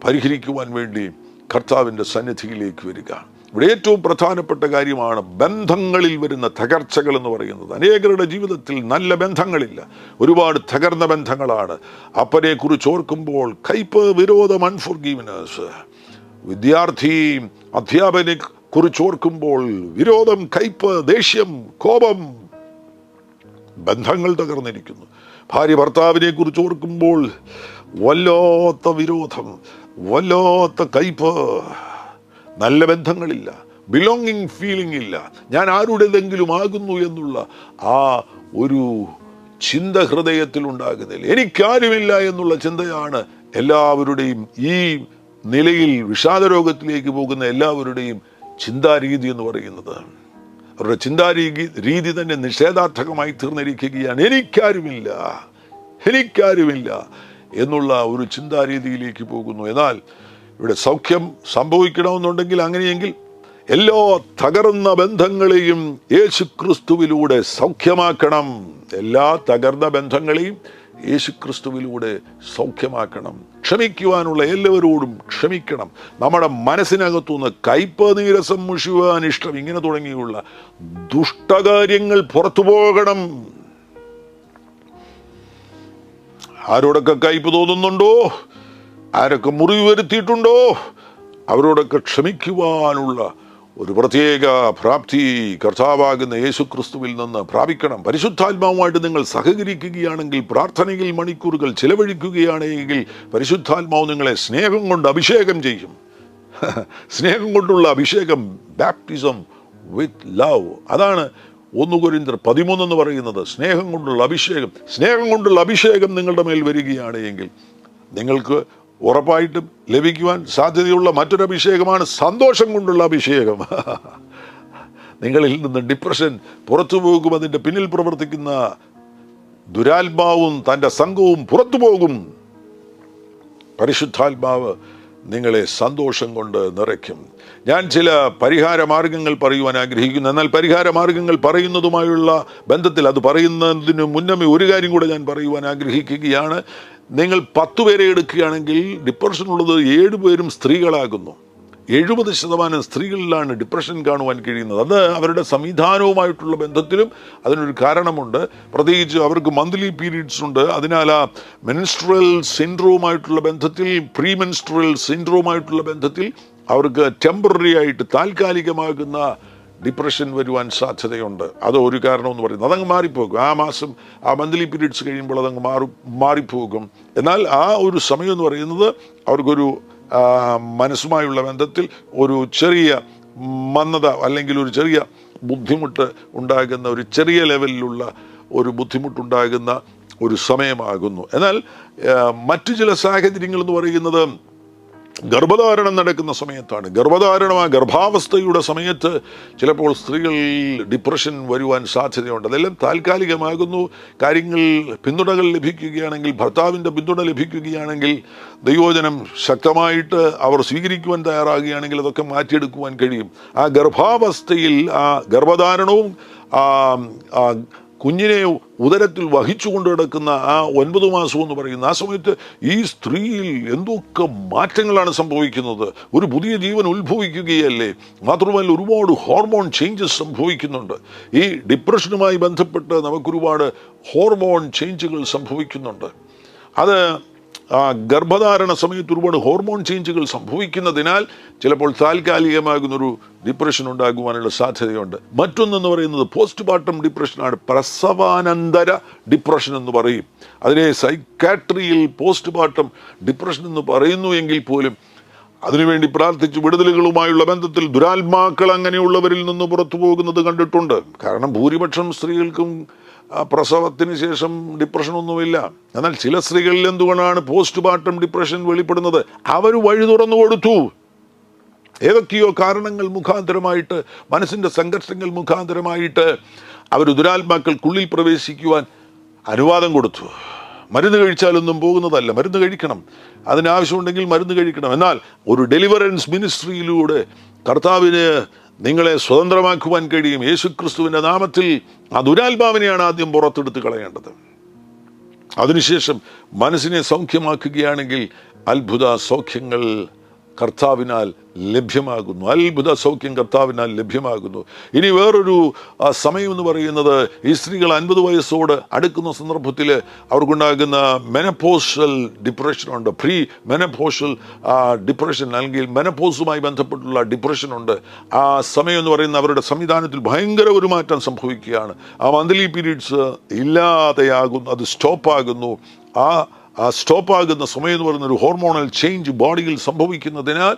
പരിഹരിക്കുവാൻ വേണ്ടി കർത്താവിൻ്റെ സന്നിധിയിലേക്ക് വരിക. ഇവിടെ ഏറ്റവും പ്രധാനപ്പെട്ട കാര്യമാണ് ബന്ധങ്ങളിൽ വരുന്ന തകർച്ചകൾ എന്ന് പറയുന്നത്. അനേകരുടെ ജീവിതത്തിൽ നല്ല ബന്ധങ്ങളില്ല, ഒരുപാട് തകർന്ന ബന്ധങ്ങളാണ്. അപ്പനെ കുറിച്ച് ഓർക്കുമ്പോൾ കയ്പ്, വിരോധം, അൺഫോർഗീവ്നെസ്. വിദ്യാർത്ഥി അധ്യാപകനെ കുറിച്ച് ഓർക്കുമ്പോൾ വിരോധം, കയ്പ്, ദേഷ്യം, കോപം. ബന്ധങ്ങൾ തകർന്നിരിക്കുന്നു. ഭാര്യ ഭർത്താവിനെ കുറിച്ച് ഓർക്കുമ്പോൾ വല്ലാത്ത വിരോധം, വല്ലാത്ത കയ്പ്, നല്ല ബന്ധങ്ങളില്ല, ബിലോങ്ങിങ് ഫീലിംഗ് ഇല്ല, ഞാൻ ആരുടേതെങ്കിലും ആകുന്നു എന്നുള്ള ആ ഒരു ചിന്ത ഹൃദയത്തിൽ ഉണ്ടാകുന്നില്ല. എനിക്കാരുമില്ല എന്നുള്ള ചിന്തയാണ് എല്ലാവരുടെയും, ഈ നിലയിൽ വിഷാദരോഗത്തിലേക്ക് പോകുന്ന എല്ലാവരുടെയും ചിന്താരീതി എന്ന് പറയുന്നത്. അവരുടെ ചിന്താരീതി തന്നെ നിഷേധാർത്ഥകമായി തീർന്നിരിക്കുകയാണ്. എനിക്കാരുമില്ല എന്നുള്ള ഒരു ചിന്താരീതിയിലേക്ക് പോകുന്നു. എന്നാൽ ഇവിടെ സൗഖ്യം സംഭവിക്കണമെന്നുണ്ടെങ്കിൽ, അങ്ങനെയെങ്കിൽ എല്ലാ തകർന്ന ബന്ധങ്ങളെയും യേശുക്രിസ്തുവിലൂടെ സൗഖ്യമാക്കണം. എല്ലാ തകർന്ന ബന്ധങ്ങളെയും യേശുക്രിസ്തുവിലൂടെ സൗഖ്യമാക്കണം. ക്ഷമിക്കുവാനുള്ള എല്ലാവരോടും ക്ഷമിക്കണം. നമ്മുടെ മനസ്സിനകത്തുനിന്ന് കയ്പ്, നീരസം, മുഷിവാൻ ഇഷ്ടം, ഇങ്ങനെ തുടങ്ങിയുള്ള ദുഷ്ടകാര്യങ്ങൾ പുറത്തു പോകണം. ആരോടൊക്കെ കയ്പ് തോന്നുന്നുണ്ടോ, ആരൊക്കെ മുറിവ് വരുത്തിയിട്ടുണ്ടോ, അവരോടൊക്കെ ക്ഷമിക്കുവാനുള്ള ഒരു പ്രത്യേക പ്രാപ്തി കർത്താവാകുന്ന യേശുക്രിസ്തുവിൽ നിന്ന് പ്രാപിക്കണം. പരിശുദ്ധാത്മാവുമായിട്ട് നിങ്ങൾ സഹകരിക്കുകയാണെങ്കിൽ, പ്രാർത്ഥനയിൽ മണിക്കൂറുകൾ ചിലവഴിക്കുകയാണെങ്കിൽ, പരിശുദ്ധാത്മാവ് നിങ്ങളെ സ്നേഹം കൊണ്ട് അഭിഷേകം ചെയ്യും. സ്നേഹം കൊണ്ടുള്ള അഭിഷേകം, ബാപ്റ്റിസം വിത്ത് ലവ്. അതാണ് 1 കൊരിന്ത്യർ 13 എന്ന് പറയുന്നത്. സ്നേഹം കൊണ്ടുള്ള അഭിഷേകം നിങ്ങളുടെ മേൽ വരികയാണ് എങ്കിൽ നിങ്ങൾക്ക് ഉറപ്പായിട്ടും ലഭിക്കുവാൻ സാധ്യതയുള്ള മറ്റൊരു അഭിഷേകമാണ് സന്തോഷം കൊണ്ടുള്ള അഭിഷേകം. നിങ്ങളിൽ നിന്ന് ഡിപ്രഷൻ പുറത്തു പോകും. അതിൻ്റെ പിന്നിൽ പ്രവർത്തിക്കുന്ന ദുരാത്മാവും തൻ്റെ സംഘവും പുറത്തു പോകും. പരിശുദ്ധാത്മാവ് നിങ്ങളെ സന്തോഷം കൊണ്ട് നിറയ്ക്കും. ഞാൻ ചില പരിഹാര മാർഗങ്ങൾ പറയുവാൻ ആഗ്രഹിക്കുന്നു. എന്നാൽ പരിഹാര മാർഗങ്ങൾ പറയുന്നതുമായുള്ള ബന്ധത്തിൽ, അത് പറയുന്നതിന് മുന്നമേ ഒരു കാര്യം കൂടെ ഞാൻ പറയുവാൻ ആഗ്രഹിക്കുകയാണ്. നിങ്ങൾ 10 പേരെ എടുക്കുകയാണെങ്കിൽ ഡിപ്രഷനുള്ളത് 7 പേരും സ്ത്രീകളാകുന്നു. 70% സ്ത്രീകളിലാണ് ഡിപ്രഷൻ കാണുവാൻ കഴിയുന്നത്. അത് അവരുടെ സംവിധാനവുമായിട്ടുള്ള ബന്ധത്തിലും അതിനൊരു കാരണമുണ്ട്. പ്രത്യേകിച്ച് അവർക്ക് മന്ത്ലി പീരീഡ്സ് ഉണ്ട്. അതിനാൽ ആ മെൻസ്ട്രൽ സിൻഡ്രോമായിട്ടുള്ള ബന്ധത്തിൽ, പ്രീ മെൻസ്ട്രൽ സിൻഡ്രോമായിട്ടുള്ള ബന്ധത്തിൽ അവർക്ക് ടെമ്പററി ആയിട്ട്, താൽക്കാലികമാകുന്ന ഡിപ്രഷൻ വരുവാൻ സാധ്യതയുണ്ട്. അത് ഒരു കാരണമെന്ന് പറയുന്നത്. അതങ്ങ് മാറിപ്പോകും. ആ മാസം, ആ മന്ത്ലി പീരീഡ്സ് കഴിയുമ്പോൾ അതങ്ങ് മാറിപ്പോകും. എന്നാൽ ആ ഒരു സമയം എന്ന് പറയുന്നത് അവർക്കൊരു മനസ്സുമായുള്ള ബന്ധത്തിൽ ഒരു ചെറിയ മന്ദത അല്ലെങ്കിൽ ഒരു ചെറിയ ബുദ്ധിമുട്ട് ഉണ്ടാകുന്ന, ഒരു ചെറിയ ലെവലിലുള്ള ഒരു ബുദ്ധിമുട്ടുണ്ടാകുന്ന ഒരു സമയമാകുന്നു. എന്നാൽ മറ്റു ചില സാഹചര്യങ്ങൾ എന്ന് പറയുന്നത് ഗർഭധാരണം നടക്കുന്ന സമയത്താണ്. ഗർഭാവസ്ഥയുടെ സമയത്ത് ചിലപ്പോൾ സ്ത്രീകളിൽ ഡിപ്രഷൻ വരുവാൻ സാധ്യതയുണ്ട്. അതെല്ലാം താൽക്കാലികമാകുന്നു. കാര്യങ്ങൾ, പിന്തുണകൾ ലഭിക്കുകയാണെങ്കിൽ, ഭർത്താവിൻ്റെ പിന്തുണ ലഭിക്കുകയാണെങ്കിൽ, ദൈവവചനം ശക്തമായിട്ട് അവർ സ്വീകരിക്കുവാൻ തയ്യാറാകുകയാണെങ്കിൽ അതൊക്കെ മാറ്റിയെടുക്കുവാൻ കഴിയും. ആ ഗർഭാവസ്ഥയിൽ ആ ഗർഭധാരണവും കുഞ്ഞിനെ ഉദരത്തിൽ വഹിച്ചുകൊണ്ട് കിടക്കുന്ന ആ 9 മാസം എന്ന് പറയുന്ന ആ സമയത്ത് ഈ സ്ത്രീയിൽ എന്തൊക്കെ മാറ്റങ്ങളാണ് സംഭവിക്കുന്നത്. ഒരു പുതിയ ജീവൻ ഉത്ഭവിക്കുകയല്ലേ. മാത്രമല്ല ഒരുപാട് ഹോർമോൺ ചേഞ്ചസ് സംഭവിക്കുന്നുണ്ട്. ഈ ഡിപ്രഷനുമായി ബന്ധപ്പെട്ട് നമുക്കൊരുപാട് ഹോർമോൺ ചേഞ്ചുകൾ സംഭവിക്കുന്നുണ്ട്. അത് ഗർഭധാരണ സമയത്ത് ഒരുപാട് ഹോർമോൺ ചേഞ്ചുകൾ സംഭവിക്കുന്നതിനാൽ ചിലപ്പോൾ താൽക്കാലികമാകുന്നൊരു ഡിപ്രഷൻ ഉണ്ടാകുവാനുള്ള സാധ്യതയുണ്ട്. മറ്റൊന്നെന്ന് പറയുന്നത് പോസ്റ്റ്മോർട്ടം ഡിപ്രഷനാണ്. പ്രസവാനന്തര ഡിപ്രഷൻ എന്ന് പറയും. അതിനെ സൈക്കാട്രിയിൽ പോസ്റ്റ്മോർട്ടം ഡിപ്രഷൻ എന്ന് പറയുന്നു എങ്കിൽ പോലും അതിനുവേണ്ടി പ്രാർത്ഥിച്ച് വിടുതലുകളുമായുള്ള ബന്ധത്തിൽ ദുരാത്മാക്കൾ അങ്ങനെയുള്ളവരിൽ നിന്ന് പുറത്തു പോകുന്നത് കണ്ടിട്ടുണ്ട്. കാരണം ഭൂരിപക്ഷം സ്ത്രീകൾക്കും പ്രസവത്തിന് ശേഷം ഡിപ്രഷനൊന്നുമില്ല. എന്നാൽ ചില സ്ത്രീകളിൽ എന്തുകൊണ്ടാണ് പോസ്റ്റ്മോർട്ടം ഡിപ്രഷൻ വെളിപ്പെടുന്നത്? അവർ വഴി തുറന്നു കൊടുത്തു. ഏതൊക്കെയോ കാരണങ്ങൾ മുഖാന്തരമായിട്ട്, മനസ്സിൻ്റെ സംഘർഷങ്ങൾ മുഖാന്തരമായിട്ട് അവർ ദുരാത്മാക്കൾക്കുള്ളിൽ പ്രവേശിക്കുവാൻ അനുവാദം കൊടുത്തു. മരുന്ന് കഴിച്ചാലൊന്നും പോകുന്നതല്ല, മരുന്ന് കഴിക്കണം, അതിനാവശ്യമുണ്ടെങ്കിൽ മരുന്ന് കഴിക്കണം. എന്നാൽ ഒരു ഡെലിവറൻസ് മിനിസ്ട്രിയിലൂടെ കർത്താവിന് നിങ്ങളെ സ്വതന്ത്രമാക്കുവാൻ കഴിയും. യേശുക്രിസ്തുവിൻ്റെ നാമത്തിൽ ആ ദുരാത്മാവിനെയാണ് ആദ്യം പുറത്തെടുത്ത് കളയേണ്ടത്. അതിനുശേഷം മനസ്സിനെ സൗഖ്യമാക്കുകയാണെങ്കിൽ അത്ഭുത സൗഖ്യങ്ങൾ കർത്താവിനാൽ ലഭ്യമാകുന്നു. അത്ഭുത സൗഖ്യം കർത്താവിനാൽ ലഭ്യമാകുന്നു. ഇനി വേറൊരു സമയം എന്ന് പറയുന്നത്, ഈ സ്ത്രീകൾ 50 വയസ്സോട് അടുക്കുന്ന സന്ദർഭത്തിൽ അവർക്കുണ്ടാകുന്ന മെനപ്പോസൽ ഡിപ്രഷനുണ്ട്. പ്രീ മെനപ്പോസൽ ഡിപ്രഷൻ അല്ലെങ്കിൽ മെനപ്പോസുമായി ബന്ധപ്പെട്ടുള്ള ഡിപ്രഷനുണ്ട്. ആ സമയം എന്ന് പറയുന്ന അവരുടെ സംവിധാനത്തിൽ ഭയങ്കര ഒരു മാറ്റം സംഭവിക്കുകയാണ്. ആ മന്ത്ലി പീരീഡ്സ് ഇല്ലാതെയാകുന്നു, അത് സ്റ്റോപ്പാകുന്നു. ആ സ്റ്റോപ്പാകുന്ന സമയം എന്ന് പറയുന്ന ഒരു ഹോർമോണൽ ചേഞ്ച് ബോഡിയിൽ സംഭവിക്കുന്നതിനാൽ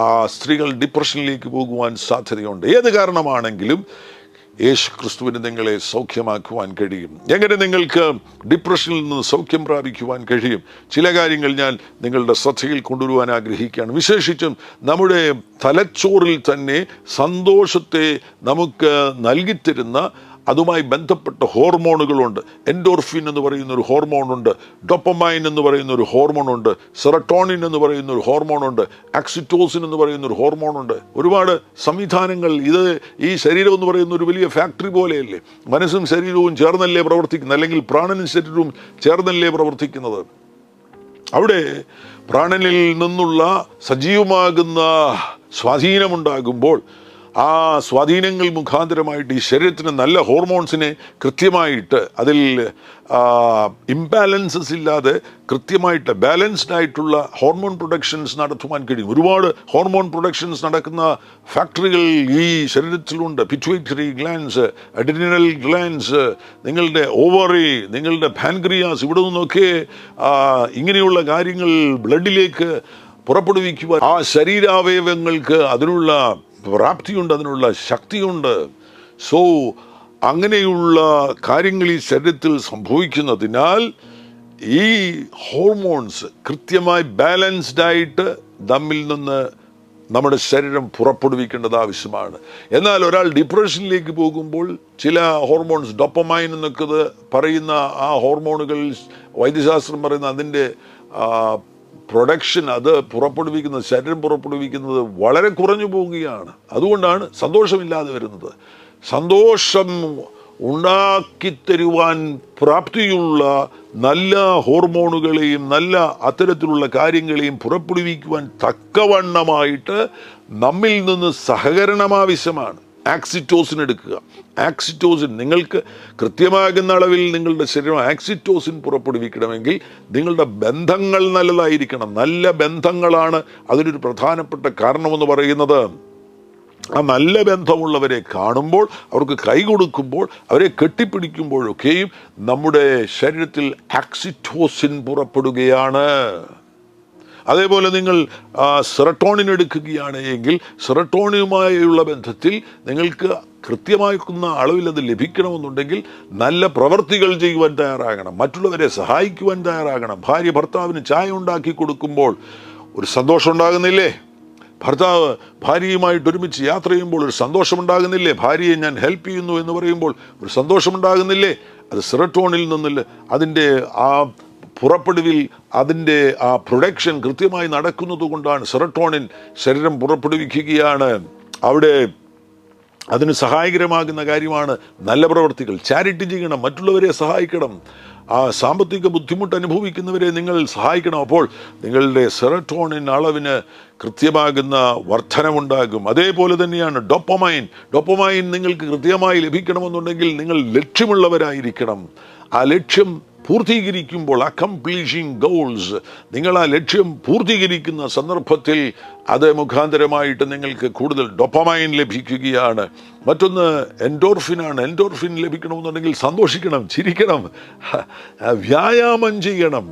ആ സ്ത്രീകൾ ഡിപ്രഷനിലേക്ക് പോകുവാൻ സാധ്യതയുണ്ട്. ഏത് കാരണമാണെങ്കിലും യേശു ക്രിസ്തുവിന് നിങ്ങളെ സൗഖ്യമാക്കുവാൻ കഴിയും. എങ്ങനെ നിങ്ങൾക്ക് ഡിപ്രഷനിൽ നിന്ന് സൗഖ്യം പ്രാപിക്കുവാൻ കഴിയും? ചില കാര്യങ്ങൾ ഞാൻ നിങ്ങളുടെ ശ്രദ്ധയിൽ കൊണ്ടുവരുവാൻ ആഗ്രഹിക്കുകയാണ്. വിശേഷിച്ചും നമ്മുടെ തലച്ചോറിൽ തന്നെ സന്തോഷത്തെ നമുക്ക് നൽകിത്തരുന്ന അതുമായി ബന്ധപ്പെട്ട ഹോർമോണുകളുണ്ട്. എൻഡോർഫിൻ എന്ന് പറയുന്ന ഒരു ഹോർമോണുണ്ട്, ഡോപ്പമൈൻ എന്ന് പറയുന്ന ഒരു ഹോർമോണുണ്ട്, സെറട്ടോണിൻ എന്ന് പറയുന്ന ഒരു ഹോർമോണുണ്ട്, ഓക്സിറ്റോസിൻ എന്ന് പറയുന്ന ഒരു ഹോർമോണുണ്ട്. ഒരുപാട് സംവിധാനങ്ങൾ. ഇത് ഈ ശരീരം എന്ന് പറയുന്ന ഒരു വലിയ ഫാക്ടറി പോലെയല്ലേ. മനസ്സും ശരീരവും ചേർന്നല്ലേ പ്രവർത്തിക്കുന്നത്, അല്ലെങ്കിൽ പ്രാണനും ശരീരവും ചേർന്നല്ലേ പ്രവർത്തിക്കുന്നത്. അവിടെ പ്രാണനിൽ നിന്നുള്ള സജീവമാകുന്ന സ്വാധീനമുണ്ടാകുമ്പോൾ ആ സ്വാധീനങ്ങൾ മുഖാന്തരമായിട്ട് ഈ ശരീരത്തിന് നല്ല ഹോർമോൺസിനെ കൃത്യമായിട്ട്, അതിൽ ഇംബാലൻസസ് ഇല്ലാതെ കൃത്യമായിട്ട് ബാലൻസ്ഡ് ആയിട്ടുള്ള ഹോർമോൺ പ്രൊഡക്ഷൻസ് നടത്തുവാൻ കഴിയും. ഒരുപാട് ഹോർമോൺ പ്രൊഡക്ഷൻസ് നടക്കുന്ന ഫാക്ടറികൾ ഈ ശരീരത്തിലുണ്ട്. പിറ്റ്യൂട്ടറി ഗ്ലാൻസ്, അഡ്രിനൽ ഗ്ലാൻസ്, നിങ്ങളുടെ ഓവറി, നിങ്ങളുടെ പാൻക്രിയാസ്, ഇവിടെ നിന്നൊക്കെ ഇങ്ങനെയുള്ള കാര്യങ്ങൾ ബ്ലഡിലേക്ക് പുറപ്പെടുവിക്കുവാൻ ആ ശരീരാവയവങ്ങൾക്ക് അതിനുള്ള പ്രാപ്തിയുണ്ട്, അതിനുള്ള ശക്തിയുണ്ട്. സോ അങ്ങനെയുള്ള കാര്യങ്ങൾ ഈ ശരീരത്തിൽ സംഭവിക്കുന്നതിനാൽ ഈ ഹോർമോൺസ് കൃത്യമായി ബാലൻസ്ഡ് ആയിട്ട് നമ്മിൽ നിന്ന് നമ്മുടെ ശരീരം പുറപ്പെടുവിക്കേണ്ടത് ആവശ്യമാണ്. എന്നാൽ ഒരാൾ ഡിപ്രഷനിലേക്ക് പോകുമ്പോൾ ചില ഹോർമോൺസ്, ഡോപ്പമൈൻ എന്നൊക്കെ പറയുന്ന ആ ഹോർമോണുകൾ വൈദ്യശാസ്ത്രം പറയുന്ന അതിൻ്റെ പ്രൊഡക്ഷൻ, അത് പുറപ്പെടുവിക്കുന്നത്, ശരീരം പുറപ്പെടുവിക്കുന്നത് വളരെ കുറഞ്ഞു പോവുകയാണ്. അതുകൊണ്ടാണ് സന്തോഷമില്ലാതെ വരുന്നത്. സന്തോഷം ഉണ്ടാക്കിത്തരുവാൻ പ്രാപ്തിയുള്ള നല്ല ഹോർമോണുകളെയും നല്ല അത്തരത്തിലുള്ള കാര്യങ്ങളെയും പുറപ്പെടുവിക്കുവാൻ തക്കവണ്ണമായിട്ട് നമ്മിൽ നിന്ന് സഹകരണം ആവശ്യമാണ്. ആക്സിറ്റോസിൻ എടുക്കുക. ആക്സിറ്റോസിൻ നിങ്ങൾക്ക് കൃത്യമാകുന്ന അളവിൽ നിങ്ങളുടെ ശരീരം ആക്സിറ്റോസിൻ പുറപ്പെടുവിക്കണമെങ്കിൽ നിങ്ങളുടെ ബന്ധങ്ങൾ നല്ലതായിരിക്കണം. നല്ല ബന്ധങ്ങളാണ് അതിനൊരു പ്രധാനപ്പെട്ട കാരണമെന്ന് പറയുന്നത്. ആ നല്ല ബന്ധമുള്ളവരെ കാണുമ്പോൾ, അവർക്ക് കൈ കൊടുക്കുമ്പോൾ, അവരെ കെട്ടിപ്പിടിക്കുമ്പോഴൊക്കെയും നമ്മുടെ ശരീരത്തിൽ ആക്സിറ്റോസിൻ പുറപ്പെടുകയാണ്. അതേപോലെ നിങ്ങൾ സെറട്ടോണിൻ എടുക്കുകയാണ് എങ്കിൽ സെറട്ടോണിനുമായുള്ള ബന്ധത്തിൽ നിങ്ങൾക്ക് കൃത്യമാക്കുന്ന അളവിൽ അത് ലഭിക്കണമെന്നുണ്ടെങ്കിൽ നല്ല പ്രവർത്തികൾ ചെയ്യുവാൻ തയ്യാറാകണം, മറ്റുള്ളവരെ സഹായിക്കുവാൻ തയ്യാറാകണം. ഭാര്യ ഭർത്താവിന് ചായ ഉണ്ടാക്കി കൊടുക്കുമ്പോൾ ഒരു സന്തോഷം ഉണ്ടാകുന്നില്ലേ? ഭർത്താവ് ഭാര്യയുമായിട്ട് ഒരുമിച്ച് യാത്ര ചെയ്യുമ്പോൾ ഒരു സന്തോഷമുണ്ടാകുന്നില്ലേ? ഭാര്യയെ ഞാൻ ഹെൽപ്പ് ചെയ്യുന്നു എന്ന് പറയുമ്പോൾ ഒരു സന്തോഷമുണ്ടാകുന്നില്ലേ? അത് സെറട്ടോണിൽ നിന്നില്ല, അതിൻ്റെ ആ പുറപ്പെടുവിൽ, അതിൻ്റെ ആ പ്രൊഡക്ഷൻ കൃത്യമായി നടക്കുന്നത് കൊണ്ടാണ്. സെറട്ടോണിൻ ശരീരം പുറപ്പെടുവിക്കുകയാണ്. അവിടെ അതിന് സഹായകരമാകുന്ന കാര്യമാണ് നല്ല പ്രവർത്തികൾ. ചാരിറ്റി ചെയ്യണം, മറ്റുള്ളവരെ സഹായിക്കണം, ആ സാമ്പത്തിക ബുദ്ധിമുട്ട് അനുഭവിക്കുന്നവരെ നിങ്ങൾ സഹായിക്കണം. അപ്പോൾ നിങ്ങളുടെ സെറട്ടോണിൻ അളവിന് കൃത്യമാകുന്ന വർധനമുണ്ടാകും. അതേപോലെ തന്നെയാണ് ഡോപ്പമൈൻ നിങ്ങൾക്ക് കൃത്യമായി ലഭിക്കണമെന്നുണ്ടെങ്കിൽ നിങ്ങൾ ലക്ഷ്യമുള്ളവരായിരിക്കണം. ആ ലക്ഷ്യം പൂർത്തീകരിക്കുമ്പോൾ, അക്കംപ്ലീഷിംഗ് ഗോൾസ്, നിങ്ങൾ ആ ലക്ഷ്യം പൂർത്തീകരിക്കുന്ന സന്ദർഭത്തിൽ അത് മുഖാന്തരമായിട്ട് നിങ്ങൾക്ക് കൂടുതൽ ഡോപ്പമൈൻ ലഭിക്കുകയാണ്. മറ്റൊന്ന് എൻഡോർഫിനാണ്. എൻഡോർഫിൻ ലഭിക്കണമെന്നുണ്ടെങ്കിൽ സന്തോഷിക്കണം, ചിരിക്കണം, വ്യായാമം ചെയ്യണം.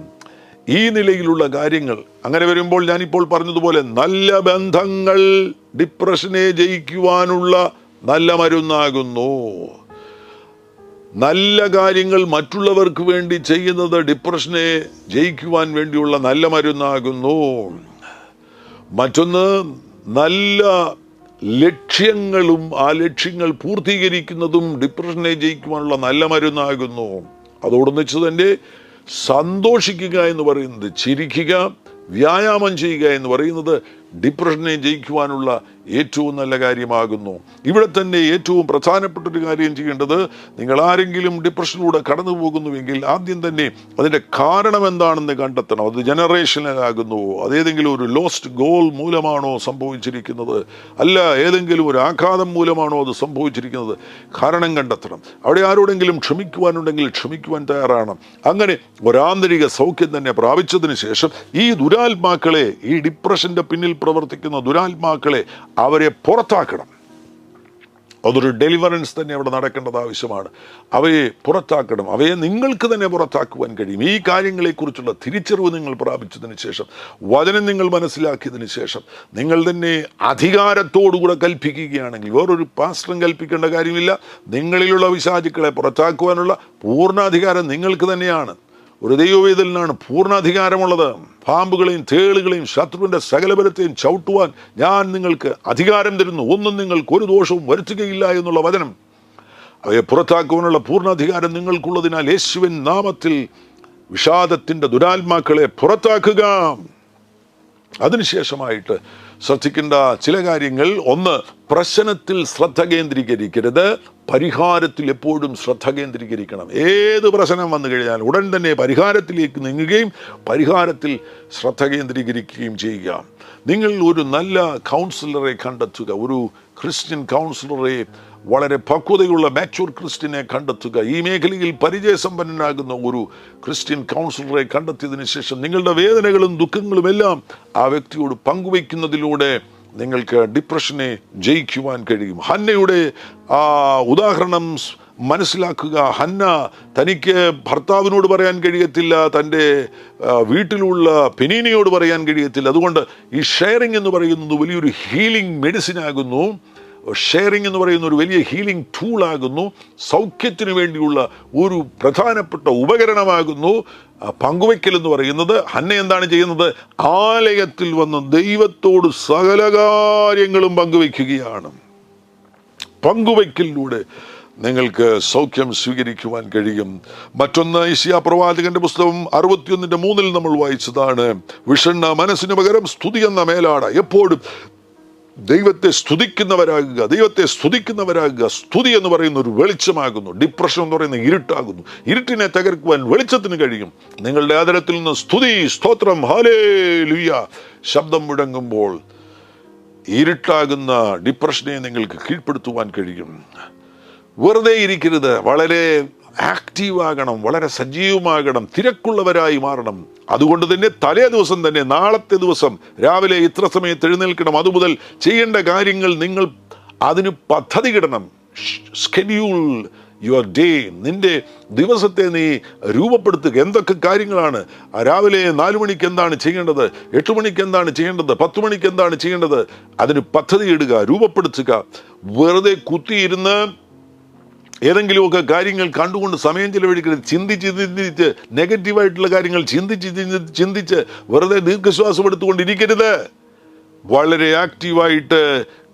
ഈ നിലയിലുള്ള കാര്യങ്ങൾ അങ്ങനെ വരുമ്പോൾ ഞാനിപ്പോൾ പറഞ്ഞതുപോലെ നല്ല ബന്ധങ്ങൾ ഡിപ്രഷനെ ജയിക്കുവാനുള്ള നല്ല മരുന്നാകുന്നു. നല്ല കാര്യങ്ങൾ മറ്റുള്ളവർക്ക് വേണ്ടി ചെയ്യുന്നത് ഡിപ്രഷനെ ജയിക്കുവാൻ വേണ്ടിയുള്ള നല്ല മരുന്നാകുന്നു. മറ്റൊന്ന് നല്ല ലക്ഷ്യങ്ങളും ആ ലക്ഷ്യങ്ങൾ പൂർത്തീകരിക്കുന്നതും ഡിപ്രഷനെ ജയിക്കുവാനുള്ള നല്ല മരുന്നാകുന്നു. അതോടൊന്നിച്ച് തന്നെ സന്തോഷിക്കുക എന്ന് പറയുന്നത്, ചിരിക്കുക, വ്യായാമം ചെയ്യുക എന്ന് പറയുന്നത് ഡിപ്രഷനെ ജയിക്കുവാനുള്ള ഏറ്റവും നല്ല കാര്യമാകുന്നു. ഇവിടെ തന്നെ ഏറ്റവും പ്രധാനപ്പെട്ടൊരു കാര്യം ചെയ്യേണ്ടത്, നിങ്ങൾ ആരെങ്കിലും ഡിപ്രഷനിലൂടെ കടന്നു പോകുന്നുവെങ്കിൽ ആദ്യം തന്നെ അതിൻ്റെ കാരണം എന്താണെന്ന് കണ്ടെത്തണം. അത് ജനറേഷനിലാകുന്നുവോ, അതേതെങ്കിലും ഒരു ലോസ്റ്റ് ഗോൾ മൂലമാണോ സംഭവിച്ചിരിക്കുന്നത്, അല്ല ഏതെങ്കിലും ഒരു ആഘാതം മൂലമാണോ അത് സംഭവിച്ചിരിക്കുന്നത്, കാരണം കണ്ടെത്തണം. അവിടെ ആരോടെങ്കിലും ക്ഷമിക്കുവാനുണ്ടെങ്കിൽ ക്ഷമിക്കുവാൻ തയ്യാറാണ്. അങ്ങനെ ഒരാന്തരിക സൗഖ്യം തന്നെ പ്രാപിച്ചതിന് ശേഷം ഈ ദുരാത്മാക്കളെ, ഈ ഡിപ്രഷന്റെ പിന്നിൽ പ്രവർത്തിക്കുന്ന ദുരാത്മാക്കളെ, അവരെ പുറത്താക്കണം. അതൊരു ഡെലിവറൻസ് തന്നെ അവിടെ നടക്കേണ്ടത് ആവശ്യമാണ്. അവയെ പുറത്താക്കണം. അവയെ നിങ്ങൾക്ക് തന്നെ പുറത്താക്കുവാൻ കഴിയും. ഈ കാര്യങ്ങളെക്കുറിച്ചുള്ള തിരിച്ചറിവ് നിങ്ങൾ പ്രാപിച്ചതിന് ശേഷം, വചനം നിങ്ങൾ മനസ്സിലാക്കിയതിന് ശേഷം, നിങ്ങൾ തന്നെ അധികാരത്തോടുകൂടെ കൽപ്പിക്കുകയാണെങ്കിൽ, വേറൊരു പാസ്റ്ററും കൽപ്പിക്കേണ്ട കാര്യമില്ല. നിങ്ങളിലുള്ള പിശാചുക്കളെ പുറത്താക്കുവാനുള്ള പൂർണ്ണാധികാരം നിങ്ങൾക്ക് തന്നെയാണ്. ഒരു ദൈവവേദലിനാണ് പൂർണ്ണാധികാരമുള്ളത്. പാമ്പുകളെയും തേളുകളെയും ശത്രുവിൻ്റെ സകലബലത്തെയും ചവിട്ടുവാൻ ഞാൻ നിങ്ങൾക്ക് അധികാരം തരുന്നു, ഒന്നും നിങ്ങൾക്ക് ഒരു ദോഷവും വരുത്തുകയില്ല എന്നുള്ള വചനം. അവയെ പുറത്താക്കുവാനുള്ള പൂർണ്ണാധികാരം നിങ്ങൾക്കുള്ളതിനാൽ യേശുവിൻ നാമത്തിൽ വിഷാദത്തിൻ്റെ ദുരാത്മാക്കളെ പുറത്താക്കുക. അതിനുശേഷമായിട്ട് ശ്രദ്ധിക്കേണ്ട ചില കാര്യങ്ങൾ: ഒന്ന്, പ്രശ്നത്തിൽ ശ്രദ്ധ കേന്ദ്രീകരിക്കരുത്, പരിഹാരത്തിൽ എപ്പോഴും ശ്രദ്ധ കേന്ദ്രീകരിക്കണം. ഏത് പ്രശ്നം വന്നു കഴിഞ്ഞാൽ ഉടൻ തന്നെ പരിഹാരത്തിലേക്ക് നീങ്ങുകയും പരിഹാരത്തിൽ ശ്രദ്ധ കേന്ദ്രീകരിക്കുകയും ചെയ്യുക. നിങ്ങൾ ഒരു നല്ല കൗൺസിലറെ കണ്ടെത്തുക, ഒരു ക്രിസ്ത്യൻ കൗൺസിലറെ, വളരെ പക്വതയുള്ള മാച്യൂർ ക്രിസ്ത്യനെ കണ്ടെത്തുക. ഈ മേഖലയിൽ പരിചയസമ്പന്നനാകുന്ന ഒരു ക്രിസ്ത്യൻ കൗൺസിലറെ കണ്ടെത്തിയതിനു ശേഷം നിങ്ങളുടെ വേദനകളും ദുഃഖങ്ങളും എല്ലാം ആ വ്യക്തിയോട് പങ്കുവയ്ക്കുന്നതിലൂടെ നിങ്ങൾക്ക് ഡിപ്രഷനെ ജയിക്കുവാൻ കഴിയും. ഹന്നയുടെ ഉദാഹരണം മനസ്സിലാക്കുക. ഹന്ന തനിക്ക് ഭർത്താവിനോട് പറയാൻ കഴിയത്തില്ല, തൻ്റെ വീട്ടിലുള്ള പെനീനയോട് പറയാൻ കഴിയത്തില്ല. അതുകൊണ്ട് ഈ ഷെയറിംഗ് എന്ന് പറയുന്നത് വലിയൊരു ഹീലിംഗ് മെഡിസിൻ ആകുന്നു. ഷെയറിംഗ് എന്ന് പറയുന്ന ഒരു വലിയ ഹീലിംഗ് ടൂളാകുന്നു. സൗഖ്യത്തിന് വേണ്ടിയുള്ള ഒരു പ്രധാനപ്പെട്ട ഉപകരണമാകുന്നു പങ്കുവയ്ക്കൽ എന്ന് പറയുന്നത്. ഹന്ന എന്താണ് ചെയ്യുന്നത്? ആലയത്തിൽ വന്ന് ദൈവത്തോട് സകല കാര്യങ്ങളും പങ്കുവയ്ക്കുകയാണ്. പങ്കുവയ്ക്കലിലൂടെ നിങ്ങൾക്ക് സൗഖ്യം സ്വീകരിക്കുവാൻ കഴിയും. മറ്റൊന്ന്, യെശയ്യാ പ്രവാചകന്റെ പുസ്തകം 61:3 നമ്മൾ വായിച്ചതാണ്: വിഷണ്ണ മനസ്സിന് പകരം സ്തുതി എന്ന മേലാട. എപ്പോഴും ദൈവത്തെ സ്തുതിക്കുന്നവരാകുക, ദൈവത്തെ സ്തുതിക്കുന്നവരാകുക. സ്തുതി എന്ന് പറയുന്ന ഒരു വെളിച്ചമാകുന്നു. ഡിപ്രഷൻ എന്ന് പറയുന്ന ഇരുട്ടാകുന്നു. ഇരുട്ടിനെ തകർക്കുവാൻ വെളിച്ചത്തിന് കഴിയും. നിങ്ങളുടെ ആദരത്തിൽ നിന്ന് സ്തുതി, സ്തോത്രം, ഹല്ലേലൂയ ശബ്ദം മുഴങ്ങുമ്പോൾ ഇരുട്ടാകുന്ന ഡിപ്രഷനെ നിങ്ങൾക്ക് കീഴ്പ്പെടുത്തുവാൻ കഴിയും. വെറുതെ ഇരിക്കരുത്, വളരെ ആക്റ്റീവാകണം, വളരെ സജീവമാകണം, തിരക്കുള്ളവരായി മാറണം. അതുകൊണ്ട് തന്നെ തലേ ദിവസം തന്നെ, നാളത്തെ ദിവസം രാവിലെ ഇത്ര സമയത്ത് എഴുന്നേൽക്കണം. അതുമുതൽ ചെയ്യേണ്ട കാര്യങ്ങൾ നിങ്ങൾ അതിന് പദ്ധതിയിടണം. Schedule your day. നിന്റെ ദിവസത്തെ നീ രൂപപ്പെടുത്തുക. എന്തൊക്കെ കാര്യങ്ങളാണ്? രാവിലെ 4 മണിക്ക് എന്താണ് ചെയ്യേണ്ടത്, 8 മണിക്ക് എന്താണ് ചെയ്യേണ്ടത്, 10 മണിക്ക് എന്താണ് ചെയ്യേണ്ടത്, അതിന് പദ്ധതിയിടുക, രൂപപ്പെടുത്തുക. വെറുതെ കുത്തിയിരുന്ന് ഏതെങ്കിലുമൊക്കെ കാര്യങ്ങൾ കണ്ടുകൊണ്ട് സമയം ചിലവഴിക്കരുത്. ചിന്തിച്ച് നെഗറ്റീവായിട്ടുള്ള കാര്യങ്ങൾ ചിന്തിച്ച് വെറുതെ ദീർഘശ്വാസം എടുത്തുകൊണ്ടിരിക്കരുത്. വളരെ ആക്റ്റീവായിട്ട്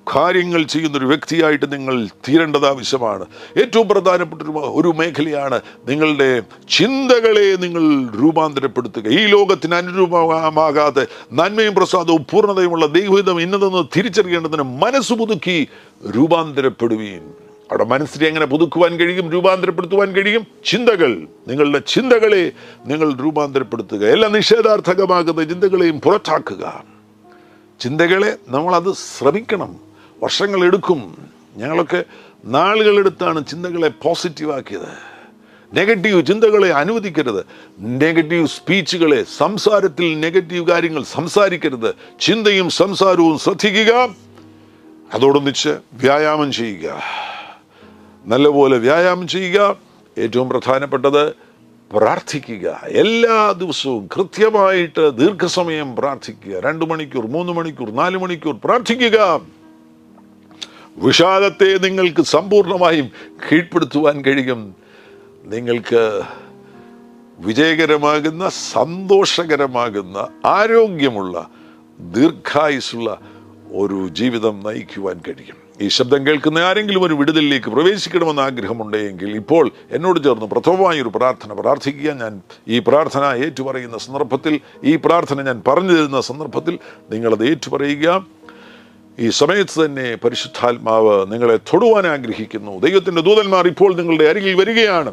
കാര്യങ്ങൾ ചെയ്യുന്നൊരു വ്യക്തിയായിട്ട് നിങ്ങൾ തീരേണ്ടത് ആവശ്യമാണ്. ഏറ്റവും പ്രധാനപ്പെട്ട ഒരു മേഖലയാണ് നിങ്ങളുടെ ചിന്തകളെ നിങ്ങൾ രൂപാന്തരപ്പെടുത്തുക. ഈ ലോകത്തിന് അനുരൂപമാകാതെ നന്മയും പ്രസാദവും പൂർണ്ണതയുമുള്ള ദൈവഹിതം ഇന്നതെന്ന് തിരിച്ചറിയേണ്ടതിന് മനസ്സ് പുതുക്കി രൂപാന്തരപ്പെടുവീൻ. അവിടെ മനസ്സിനെ എങ്ങനെ പുതുക്കുവാൻ കഴിയും, രൂപാന്തരപ്പെടുത്തുവാൻ കഴിയും? ചിന്തകൾ, നിങ്ങളുടെ ചിന്തകളെ നിങ്ങൾ രൂപാന്തരപ്പെടുത്തുക. എല്ലാ നിഷേധാർത്ഥകമാകുന്ന ചിന്തകളെയും പുറത്താക്കുക. ചിന്തകളെ നമ്മളത് ശ്രമിക്കണം, വർഷങ്ങളെടുക്കും. ഞങ്ങളൊക്കെ നാളുകളെടുത്താണ് ചിന്തകളെ പോസിറ്റീവാക്കിയത്. നെഗറ്റീവ് ചിന്തകളെ അനുവദിക്കരുത്. നെഗറ്റീവ് സ്പീച്ചുകളെ, സംസാരത്തിൽ നെഗറ്റീവ് കാര്യങ്ങൾ സംസാരിക്കരുത്. ചിന്തയും സംസാരവും ശ്രദ്ധിക്കുക. അതോടൊന്നിച്ച് വ്യായാമം ചെയ്യുക, നല്ലപോലെ വ്യായാമം ചെയ്യുക. ഏറ്റവും പ്രധാനപ്പെട്ടത് പ്രാർത്ഥിക്കുക. എല്ലാ ദിവസവും കൃത്യമായിട്ട് ദീർഘസമയം പ്രാർത്ഥിക്കുക. 2 മണിക്കൂർ, 3 മണിക്കൂർ, 4 മണിക്കൂർ പ്രാർത്ഥിക്കുക. വിഷാദത്തെ നിങ്ങൾക്ക് സമ്പൂർണമായും കീഴ്പ്പെടുത്തുവാൻ കഴിയും. നിങ്ങൾക്ക് വിജയകരമാകുന്ന, സന്തോഷകരമാകുന്ന, ആരോഗ്യമുള്ള, ദീർഘായുസ്സുള്ള ഒരു ജീവിതം നയിക്കുവാൻ കഴിയും. ഈ ശബ്ദം കേൾക്കുന്ന ആരെങ്കിലും ഒരു വിടുതലിലേക്ക് പ്രവേശിക്കണമെന്ന് ആഗ്രഹമുണ്ടെങ്കിൽ ഇപ്പോൾ എന്നോട് ചേർന്ന് പ്രഥമമായ ഒരു പ്രാർത്ഥന പ്രാർത്ഥിക്കുക. ഞാൻ ഈ പ്രാർത്ഥന ഏറ്റുപറയുന്ന സന്ദർഭത്തിൽ, ഈ പ്രാർത്ഥന ഞാൻ പറഞ്ഞു തരുന്ന സന്ദർഭത്തിൽ നിങ്ങളത് ഏറ്റുപറയുക. ഈ സമയത്ത് തന്നെ പരിശുദ്ധാത്മാവ് നിങ്ങളെ തൊടുവാൻ ആഗ്രഹിക്കുന്നു. ദൈവത്തിൻ്റെ ദൂതന്മാർ ഇപ്പോൾ നിങ്ങളുടെ അരികിൽ വരികയാണ്.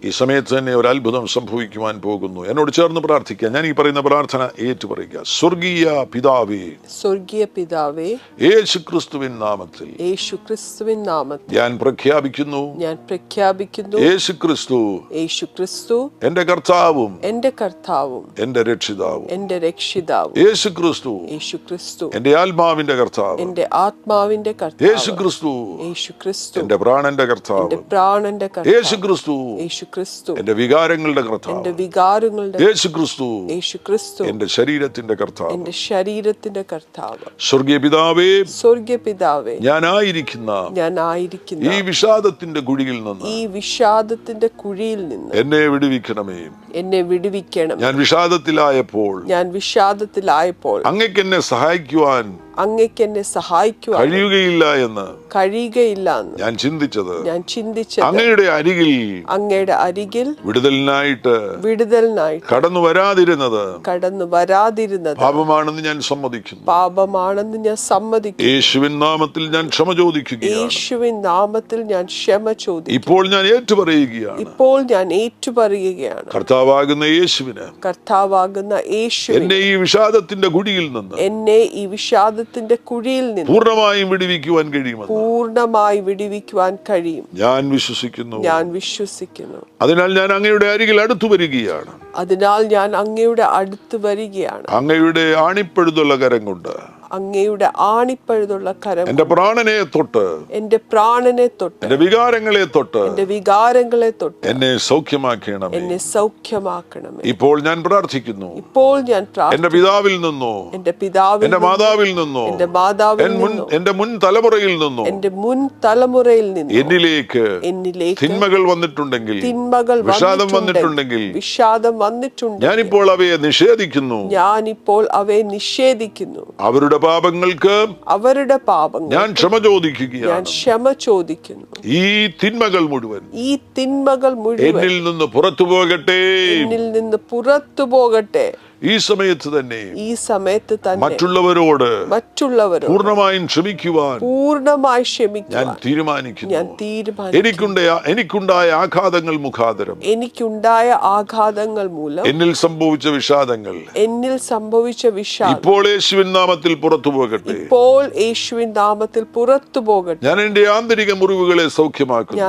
ഈ സമയത്ത് തന്നെ ഒരു അത്ഭുതം സംഭവിക്കുവാൻ പോകുന്നു. എന്നോട് ചേർന്ന് പ്രാർത്ഥിക്കുക. ഞാൻ ഈ പറയുന്ന പ്രാർത്ഥന ഏറ്റുപറയുക. സ്വർഗീയ പിതാവേ, സ്വർഗീയ പിതാവേ, യേശുക്രിസ്തുവിൻ നാമത്തിൽ, യേശുക്രിസ്തുവിൻ നാമത്തിൽ ഞാൻ പ്രഖ്യാപിക്കുന്നു, യേശുക്രിസ്തു എന്റെ കർത്താവും എന്റെ കർത്താവും എന്റെ രക്ഷിതാവും, എന്റെ രക്ഷിതാവും, യേശുക്രിസ്തു എന്റെ ആത്മാവിന്റെ കർത്താവ്, എന്റെ ആത്മാവിന്റെ കർത്താവ്, യേശുക്രിസ്തു എന്റെ പ്രാണന്റെ കർത്താവ്, എന്റെ പ്രാണന്റെ കർത്താവ്, യേശുക്രിസ്തു എന്റെ വികാരങ്ങളുടെ കർത്താവ്, എന്റെ വികാരങ്ങളുടെ യേശുക്രിസ്തു എന്റെ ശരീരത്തിന്റെ കർത്താവ്, എന്റെ ശരീരത്തിന്റെ കർത്താവ്. സ്വർഗീയ പിതാവേ, സ്വർഗീയ പിതാവേ, ഞാനായിരിക്കുന്ന ഈ വിഷാദത്തിന്റെ കുഴിയിൽ നിന്ന് എന്നെ വിടുവിക്കണമേ, എന്നെ വിടുവിക്കണം. ഞാൻ വിഷാദത്തിലായപ്പോൾ അങ്ങേക്ക് എന്നെ സഹായിക്കുവാൻ കഴിയുകയില്ല എന്ന് ഞാൻ ചിന്തിച്ചത് അങ്ങയുടെ അരികിൽ വിടുതലിനായിട്ട് കടന്നു വരാതിരുന്നത് പാപമാണെന്ന് ഞാൻ സമ്മതിക്കുന്നു. യേശുവിൻ നാമത്തിൽ ഞാൻ ക്ഷമ ചോദിക്കുകയാണ്. ഇപ്പോൾ ഞാൻ ഏറ്റുപറയുകയാണ്. കർത്താവാകുന്ന യേശുവിന് എന്നെ ഈ വിഷാദത്തിന്റെ കുഴിയിൽ നിന്ന് പൂർണ്ണമായും വിടുവിക്കുവാൻ കഴിയും. ഞാൻ വിശ്വസിക്കുന്നു. അതിനാൽ ഞാൻ അങ്ങയുടെ അരികിൽ അടുത്തു വരികയാണ്. അങ്ങയുടെ ആണിപ്പഴുതുള്ള കരം കൊണ്ട് എന്റെ പ്രാണനെ തൊട്ട്, എന്റെ വികാരങ്ങളെ തൊട്ട് എന്നെ സൗഖ്യമാക്കണമേ. ഇപ്പോൾ ഞാൻ പ്രാർത്ഥിക്കുന്നു. എന്റെ പിതാവിൽ നിന്നോ, എന്റെ മാതാവിൽ നിന്നോ, എന്റെ മുൻ തലമുറയിൽ നിന്നോ എന്നിലേക്ക് തിന്മകൾ വന്നിട്ടുണ്ടെങ്കിൽ, വിഷാദം വന്നിട്ടുണ്ടെങ്കിൽ ഞാനിപ്പോൾ അവയെ നിഷേധിക്കുന്നു. അവരുടെ പാപങ്ങൾക്ക് ഞാൻ ക്ഷമ ചോദിക്കുകയാണ്. ഈ തിന്മകൾ മുഴുവൻ എന്നിൽ നിന്ന് പുറത്തു പോകട്ടെ. ഈ സമയത്ത് തന്നെ മറ്റുള്ളവരോട് പൂർണ്ണമായും ക്ഷമിക്കുവാൻ ഞാൻ തീരുമാനിക്കുന്നു. എനിക്കുണ്ടായ ആഘാതങ്ങൾ മുഖാന്തരം എന്നിൽ സംഭവിച്ച വിഷാദങ്ങൾ ഇപ്പോൾ യേശുവിൻ നാമത്തിൽ പുറത്തു പോകട്ടെ. ഞാൻ എന്റെ ആന്തരിക മുറിവുകളെ സൗഖ്യമാക്കുന്നു.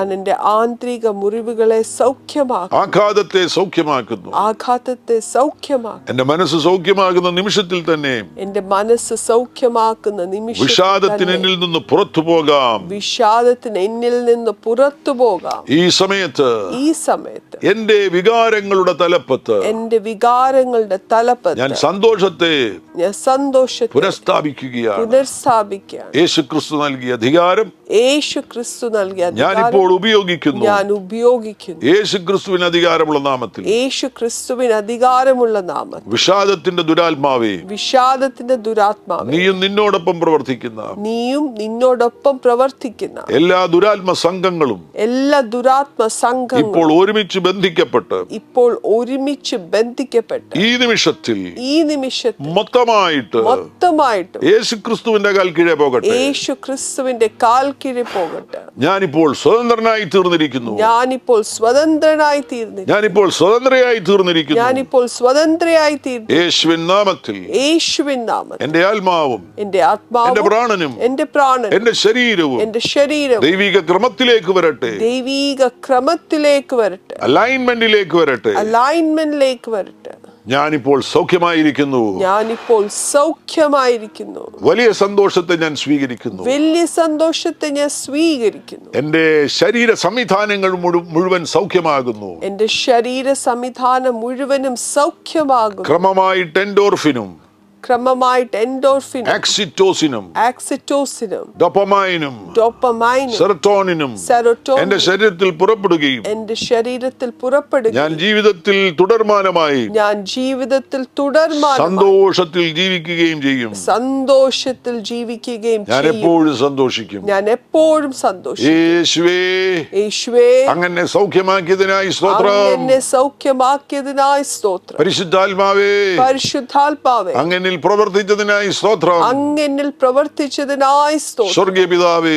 ആഘാതത്തെ സൗഖ്യമാക്കുന്നു. എന്റെ മനസ്സ് സൗഖ്യമാകുന്ന നിമിഷത്തിൽ തന്നെ വിഷാദത്തിന് എന്നിൽ നിന്ന് പുറത്തു പോകാം. ഈ സമയത്ത് എന്റെ വികാരങ്ങളുടെ തലപ്പത്ത് ഞാൻ സന്തോഷത്തെ പുനഃസ്ഥാപിക്കുകയാണ്. യേശുക്രിസ്തു നൽകിയ അധികാരം യേശു ക്രിസ്തു നൽകിയ ഞാനിപ്പോൾ ഉപയോഗിക്കുന്നു. ഞാൻ ഉപയോഗിക്കുന്നു. യേശു ക്രിസ്തുവിന് അധികാരമുള്ള നാമത്തിൽ. യേശു ക്രിസ്തുവിന് അധികാരമുള്ള നാമത്തിൽ. വിഷാദത്തിന്റെ ദുരാത്മാവേ, വിഷാദത്തിന്റെ ദുരാത്മാവേ, നീയും നിന്നോടൊപ്പം പ്രവർത്തിക്കുന്ന എല്ലാ ദുരാത്മ സംഘങ്ങളും ഇപ്പോൾ ഒരുമിച്ച് ബന്ധിക്കപ്പെട്ട് ഈ നിമിഷത്തിൽ മൊത്തമായിട്ട് യേശുക്രിസ്തുവിന്റെ കാൽ കീഴെ പോകട്ടെ. യേശുക്രിസ്തുവിന്റെ കാൽ കീഴെ പോകട്ടെ. ഞാനിപ്പോൾ സ്വതന്ത്രനായി തീർന്നിരിക്കുന്നു. ഞാനിപ്പോൾ സ്വതന്ത്രയായി തീർന്നിരിക്കുന്നു. യേശുവിൻ നാമത്തിൽ എന്റെ ആത്മാവും എന്റെ പ്രാണനും എന്റെ ശരീരവും ദൈവിക ക്രമത്തിലേക്ക് വരട്ടെ. അലൈൻമെന്റിലേക്ക് വരട്ടെ. ഞാനിപ്പോൾ സൗഖ്യമായിരിക്കുന്നു. വലിയ സന്തോഷത്തെ ഞാൻ സ്വീകരിക്കുന്നു. എന്റെ ശരീര സംവിധാനങ്ങൾ മുഴുവൻ സൗഖ്യമാകുന്നു. ക്രമമായിട്ട് എൻഡോർഫിനും ആക്സിറ്റോസിനും ഡോപ്പമൈനും സെറോട്ടോണിനും എന്റെ ശരീരത്തിൽ പുറപ്പെടുകയും ഞാൻ ജീവിതത്തിൽ തുടർമാനമായി സന്തോഷത്തിൽ ജീവിക്കുകയും ചെയ്യും. ഞാൻ എപ്പോഴും സന്തോഷിക്കും. യേശുവേ, അങ്ങനെ സൗഖ്യമാക്കിയതിനായി സ്തോത്രം. പരിശുദ്ധാത്മാവേ, അങ്ങനെ പ്രവർത്തിച്ചതിനായി സ്തോത്രം. സ്വർഗീയ പിതാവേ,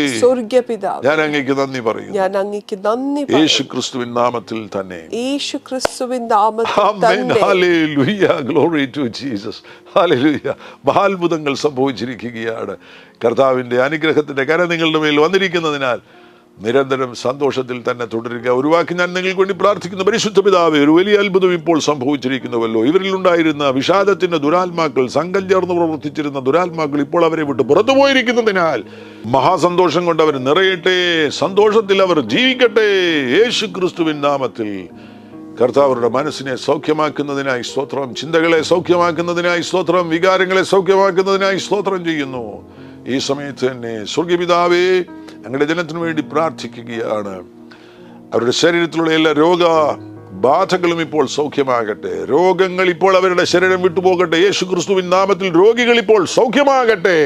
ഞാൻ അങ്ങേക്ക് നന്ദി പറയുന്നു. യേശുക്രിസ്തുവിൻ നാമത്തിൽ തന്നെ. മഹാത്ഭുതങ്ങൾ സംഭവിച്ചിരിക്കുകയാണ്. കർത്താവിന്റെ അനുഗ്രഹത്തിന്റെ കര നിങ്ങളുടെ മേൽ വന്നിരിക്കുന്നതിനാൽ നിരന്തരം സന്തോഷത്തിൽ തന്നെ തുടരുക. ഒരു വാക്ക് ഞാൻ നിങ്ങൾക്ക് വേണ്ടി പ്രാർത്ഥിക്കുന്നു. പരിശുദ്ധ പിതാവേ, ഒരു വലിയ അത്ഭുതം ഇപ്പോൾ സംഭവിച്ചിരിക്കുന്നുവല്ലോ. ഇവരിലുണ്ടായിരുന്ന വിഷാദത്തിന്റെ ദുരാത്മാക്കൾ, സംഘം ചേർന്ന് പ്രവർത്തിച്ചിരുന്ന ദുരാത്മാക്കൾ ഇപ്പോൾ അവരെ വിട്ട് പുറത്തു പോയിരിക്കുന്നതിനാൽ മഹാസന്തോഷം കൊണ്ട് അവർ നിറയട്ടെ. സന്തോഷത്തിൽ അവർ ജീവിക്കട്ടെ. യേശു ക്രിസ്തുവിൻ നാമത്തിൽ കർത്താവരുടെ മനസ്സിനെ സൗഖ്യമാക്കുന്നതിനായി സ്തോത്രം. ചിന്തകളെ സൗഖ്യമാക്കുന്നതിനായി സ്തോത്രം. വികാരങ്ങളെ സൗഖ്യമാക്കുന്നതിനായി സ്തോത്രം ചെയ്യുന്നു. ഈ സമയത്ത് തന്നെ സ്വർഗീയ പിതാവേ, ഞങ്ങളുടെ ജനത്തിനു വേണ്ടി പ്രാർത്ഥിക്കുകയാണ്. അവരുടെ ശരീരത്തിലുള്ള എല്ലാ രോഗബാധകളും ഇപ്പോൾ സൗഖ്യമാകട്ടെ. രോഗങ്ങൾ ഇപ്പോൾ അവരുടെ ശരീരം വിട്ടുപോകട്ടെ. യേശു ക്രിസ്തുവിൻ നാമത്തിൽ രോഗികൾ ഇപ്പോൾ സൗഖ്യമാകട്ടെ.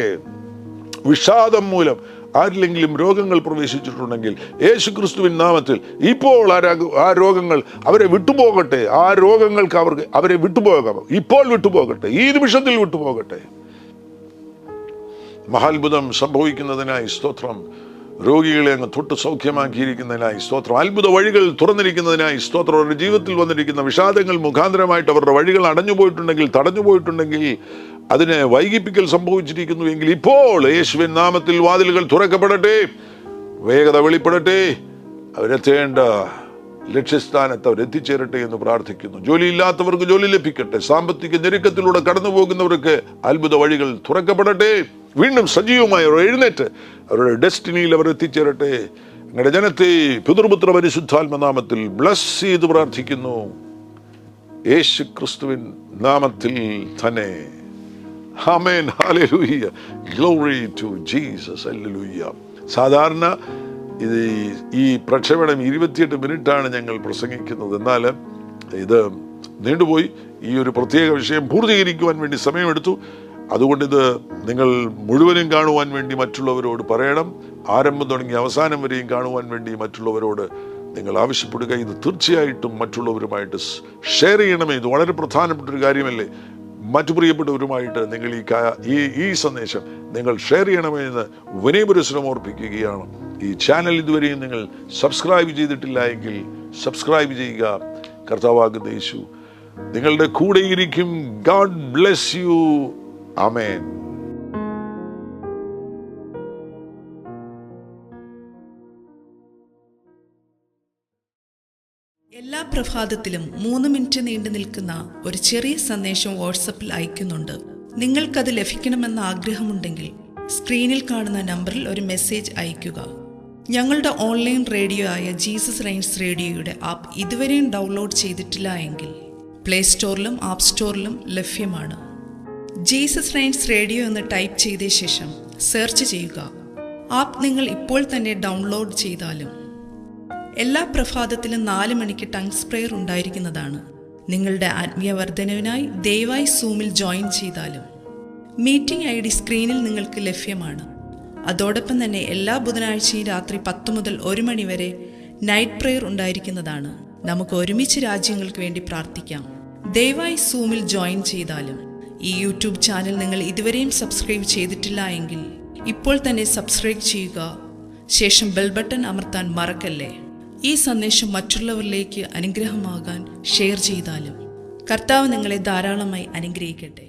വിഷാദം മൂലം ആരിലെങ്കിലും രോഗങ്ങൾ പ്രവേശിച്ചിട്ടുണ്ടെങ്കിൽ യേശു ക്രിസ്തുവിൻ നാമത്തിൽ ഇപ്പോൾ ആ രോഗങ്ങൾ അവരെ വിട്ടുപോകട്ടെ. ആ രോഗങ്ങൾക്ക് അവരെ വിട്ടുപോകാം. ഇപ്പോൾ വിട്ടുപോകട്ടെ. ഈ നിമിഷത്തിൽ വിട്ടുപോകട്ടെ. മഹാത്ഭുതം സംഭവിക്കുന്നതിനായി സ്തോത്രം. രോഗികളെ അങ്ങ് തൊട്ട് സൗഖ്യമാക്കിയിരിക്കുന്നതിനായി സ്തോത്രം. അത്ഭുത വഴികൾ തുറന്നിരിക്കുന്നതിനായി സ്തോത്രം. അവരുടെ ജീവിതത്തിൽ വന്നിരിക്കുന്ന വിഷാദങ്ങൾ മുഖാന്തരമായിട്ട് അവരുടെ വഴികൾ അടഞ്ഞുപോയിട്ടുണ്ടെങ്കിൽ, തടഞ്ഞുപോയിട്ടുണ്ടെങ്കിൽ, അതിനെ വൈകിപ്പിക്കൽ സംഭവിച്ചിരിക്കുന്നു എങ്കിൽ ഇപ്പോൾ യേശുവിൻ നാമത്തിൽ വാതിലുകൾ തുറക്കപ്പെടട്ടെ. വേഗത വെളിപ്പെടട്ടെ. അവരെത്തേണ്ട ലക്ഷ്യസ്ഥാനത്ത് അവരെത്തിച്ചേരട്ടെ എന്ന് പ്രാർത്ഥിക്കുന്നു. ജോലിയില്ലാത്തവർക്ക് ജോലി ലഭിക്കട്ടെ. സാമ്പത്തിക ഞെരുക്കത്തിലൂടെ കടന്നു പോകുന്നവർക്ക് അത്ഭുത വഴികൾ തുറക്കപ്പെടട്ടെ. വീണ്ടും സജീവമായി അവർ എഴുന്നേറ്റ് അവരുടെ ഡെസ്റ്റിനിയിൽ അവർ എത്തിച്ചേരട്ടെ. ഞങ്ങളുടെ ജനത്തെ പിതൃപുത്ര പരിശുദ്ധാത്മനാമത്തിൽ ബ്ലസ് ചെയ്ത് പ്രാർത്ഥിക്കുന്നു. യേശു ക്രിസ്തുവിൻ നാമത്തിൽ തന്നെ. ആമേൻ. ഹല്ലേലൂയ. Glory to Jesus. ഹല്ലേലൂയ. സാധാരണ ഈ പ്രക്ഷേപണം 28 മിനിറ്റാണ് ഞങ്ങൾ പ്രസംഗിക്കുന്നത്. എന്നാൽ ഇത് നീണ്ടുപോയി. ഈ ഒരു പ്രത്യേക വിഷയം പൂർത്തീകരിക്കുവാൻ വേണ്ടി സമയമെടുത്തു. അതുകൊണ്ട് ഇത് നിങ്ങൾ മുഴുവനും കാണുവാൻ വേണ്ടി മറ്റുള്ളവരോട് പറയണം. ആരംഭം തുടങ്ങി അവസാനം വരെയും കാണുവാൻ വേണ്ടി മറ്റുള്ളവരോട് നിങ്ങൾ ആവശ്യപ്പെടുക. ഇത് തീർച്ചയായിട്ടും മറ്റുള്ളവരുമായിട്ട് ഷെയർ ചെയ്യണമേ. ഇത് വളരെ പ്രധാനപ്പെട്ടൊരു കാര്യമല്ലേ. മറ്റു പ്രിയപ്പെട്ടവരുമായിട്ട് നിങ്ങൾ ഈ സന്ദേശം നിങ്ങൾ ഷെയർ ചെയ്യണമേ എന്ന് വിനയപുരസ്സരം ഓർപ്പിക്കുകയാണ്. ഈ ചാനൽ ഇതുവരെയും നിങ്ങൾ സബ്സ്ക്രൈബ് ചെയ്തിട്ടില്ല എങ്കിൽ സബ്സ്ക്രൈബ് ചെയ്യുക. കർത്താവാകുന്ന യേശു നിങ്ങളുടെ കൂടെയിരിക്കും. God bless you. ആമേൻ. എല്ലാ പ്രഭാതത്തിലും 3 മിനിറ്റ് നീണ്ടു നിൽക്കുന്ന ഒരു ചെറിയ സന്ദേശം വാട്സപ്പിൽ അയക്കുന്നുണ്ട്. നിങ്ങൾക്കത് ലഭിക്കണമെന്ന ആഗ്രഹമുണ്ടെങ്കിൽ സ്ക്രീനിൽ കാണുന്ന നമ്പറിൽ ഒരു മെസ്സേജ് അയയ്ക്കുക. ഞങ്ങളുടെ ഓൺലൈൻ റേഡിയോ ആയ ജീസസ് റെയിൻസ് റേഡിയോയുടെ ആപ്പ് ഇതുവരെയും ഡൗൺലോഡ് ചെയ്തിട്ടില്ല എങ്കിൽ പ്ലേ സ്റ്റോറിലും ആപ്പ് സ്റ്റോറിലും ലഭ്യമാണ്. ജീസസ് റെയിൻസ് റേഡിയോ എന്ന് ടൈപ്പ് ചെയ്ത ശേഷം സെർച്ച് ചെയ്യുക. ആപ്പ് നിങ്ങൾ ഇപ്പോൾ തന്നെ ഡൗൺലോഡ് ചെയ്താലും. എല്ലാ പ്രഭാതത്തിലും 4 മണിക്ക് ടങ്സ് പ്രെയർ ഉണ്ടായിരിക്കുന്നതാണ്. നിങ്ങളുടെ ആത്മീയ വർധനവിനായി ദയവായി സൂമിൽ ജോയിൻ ചെയ്താലും. മീറ്റിംഗ് ID സ്ക്രീനിൽ നിങ്ങൾക്ക് ലഭ്യമാണ്. അതോടൊപ്പം തന്നെ എല്ലാ ബുധനാഴ്ചയും രാത്രി 10 മുതൽ 1 മണി വരെ നൈറ്റ് പ്രെയർ ഉണ്ടായിരിക്കുന്നതാണ്. നമുക്ക് ഒരുമിച്ച് രാജ്യങ്ങൾക്ക് വേണ്ടി പ്രാർത്ഥിക്കാം. ദയവായി സൂമിൽ ജോയിൻ ചെയ്താലും. ഈ യൂട്യൂബ് ചാനൽ നിങ്ങൾ ഇതുവരെയും സബ്സ്ക്രൈബ് ചെയ്തിട്ടില്ല എങ്കിൽ ഇപ്പോൾ തന്നെ സബ്സ്ക്രൈബ് ചെയ്യുക. ശേഷം ബെൽ ബട്ടൺ അമർത്താൻ മറക്കല്ലേ. ഈ സന്ദേശം മറ്റുള്ളവരിലേക്ക് അനുഗ്രഹമാകാൻ ഷെയർ ചെയ്താലും. കർത്താവ് നിങ്ങളെ ധാരാളമായി അനുഗ്രഹിക്കട്ടെ.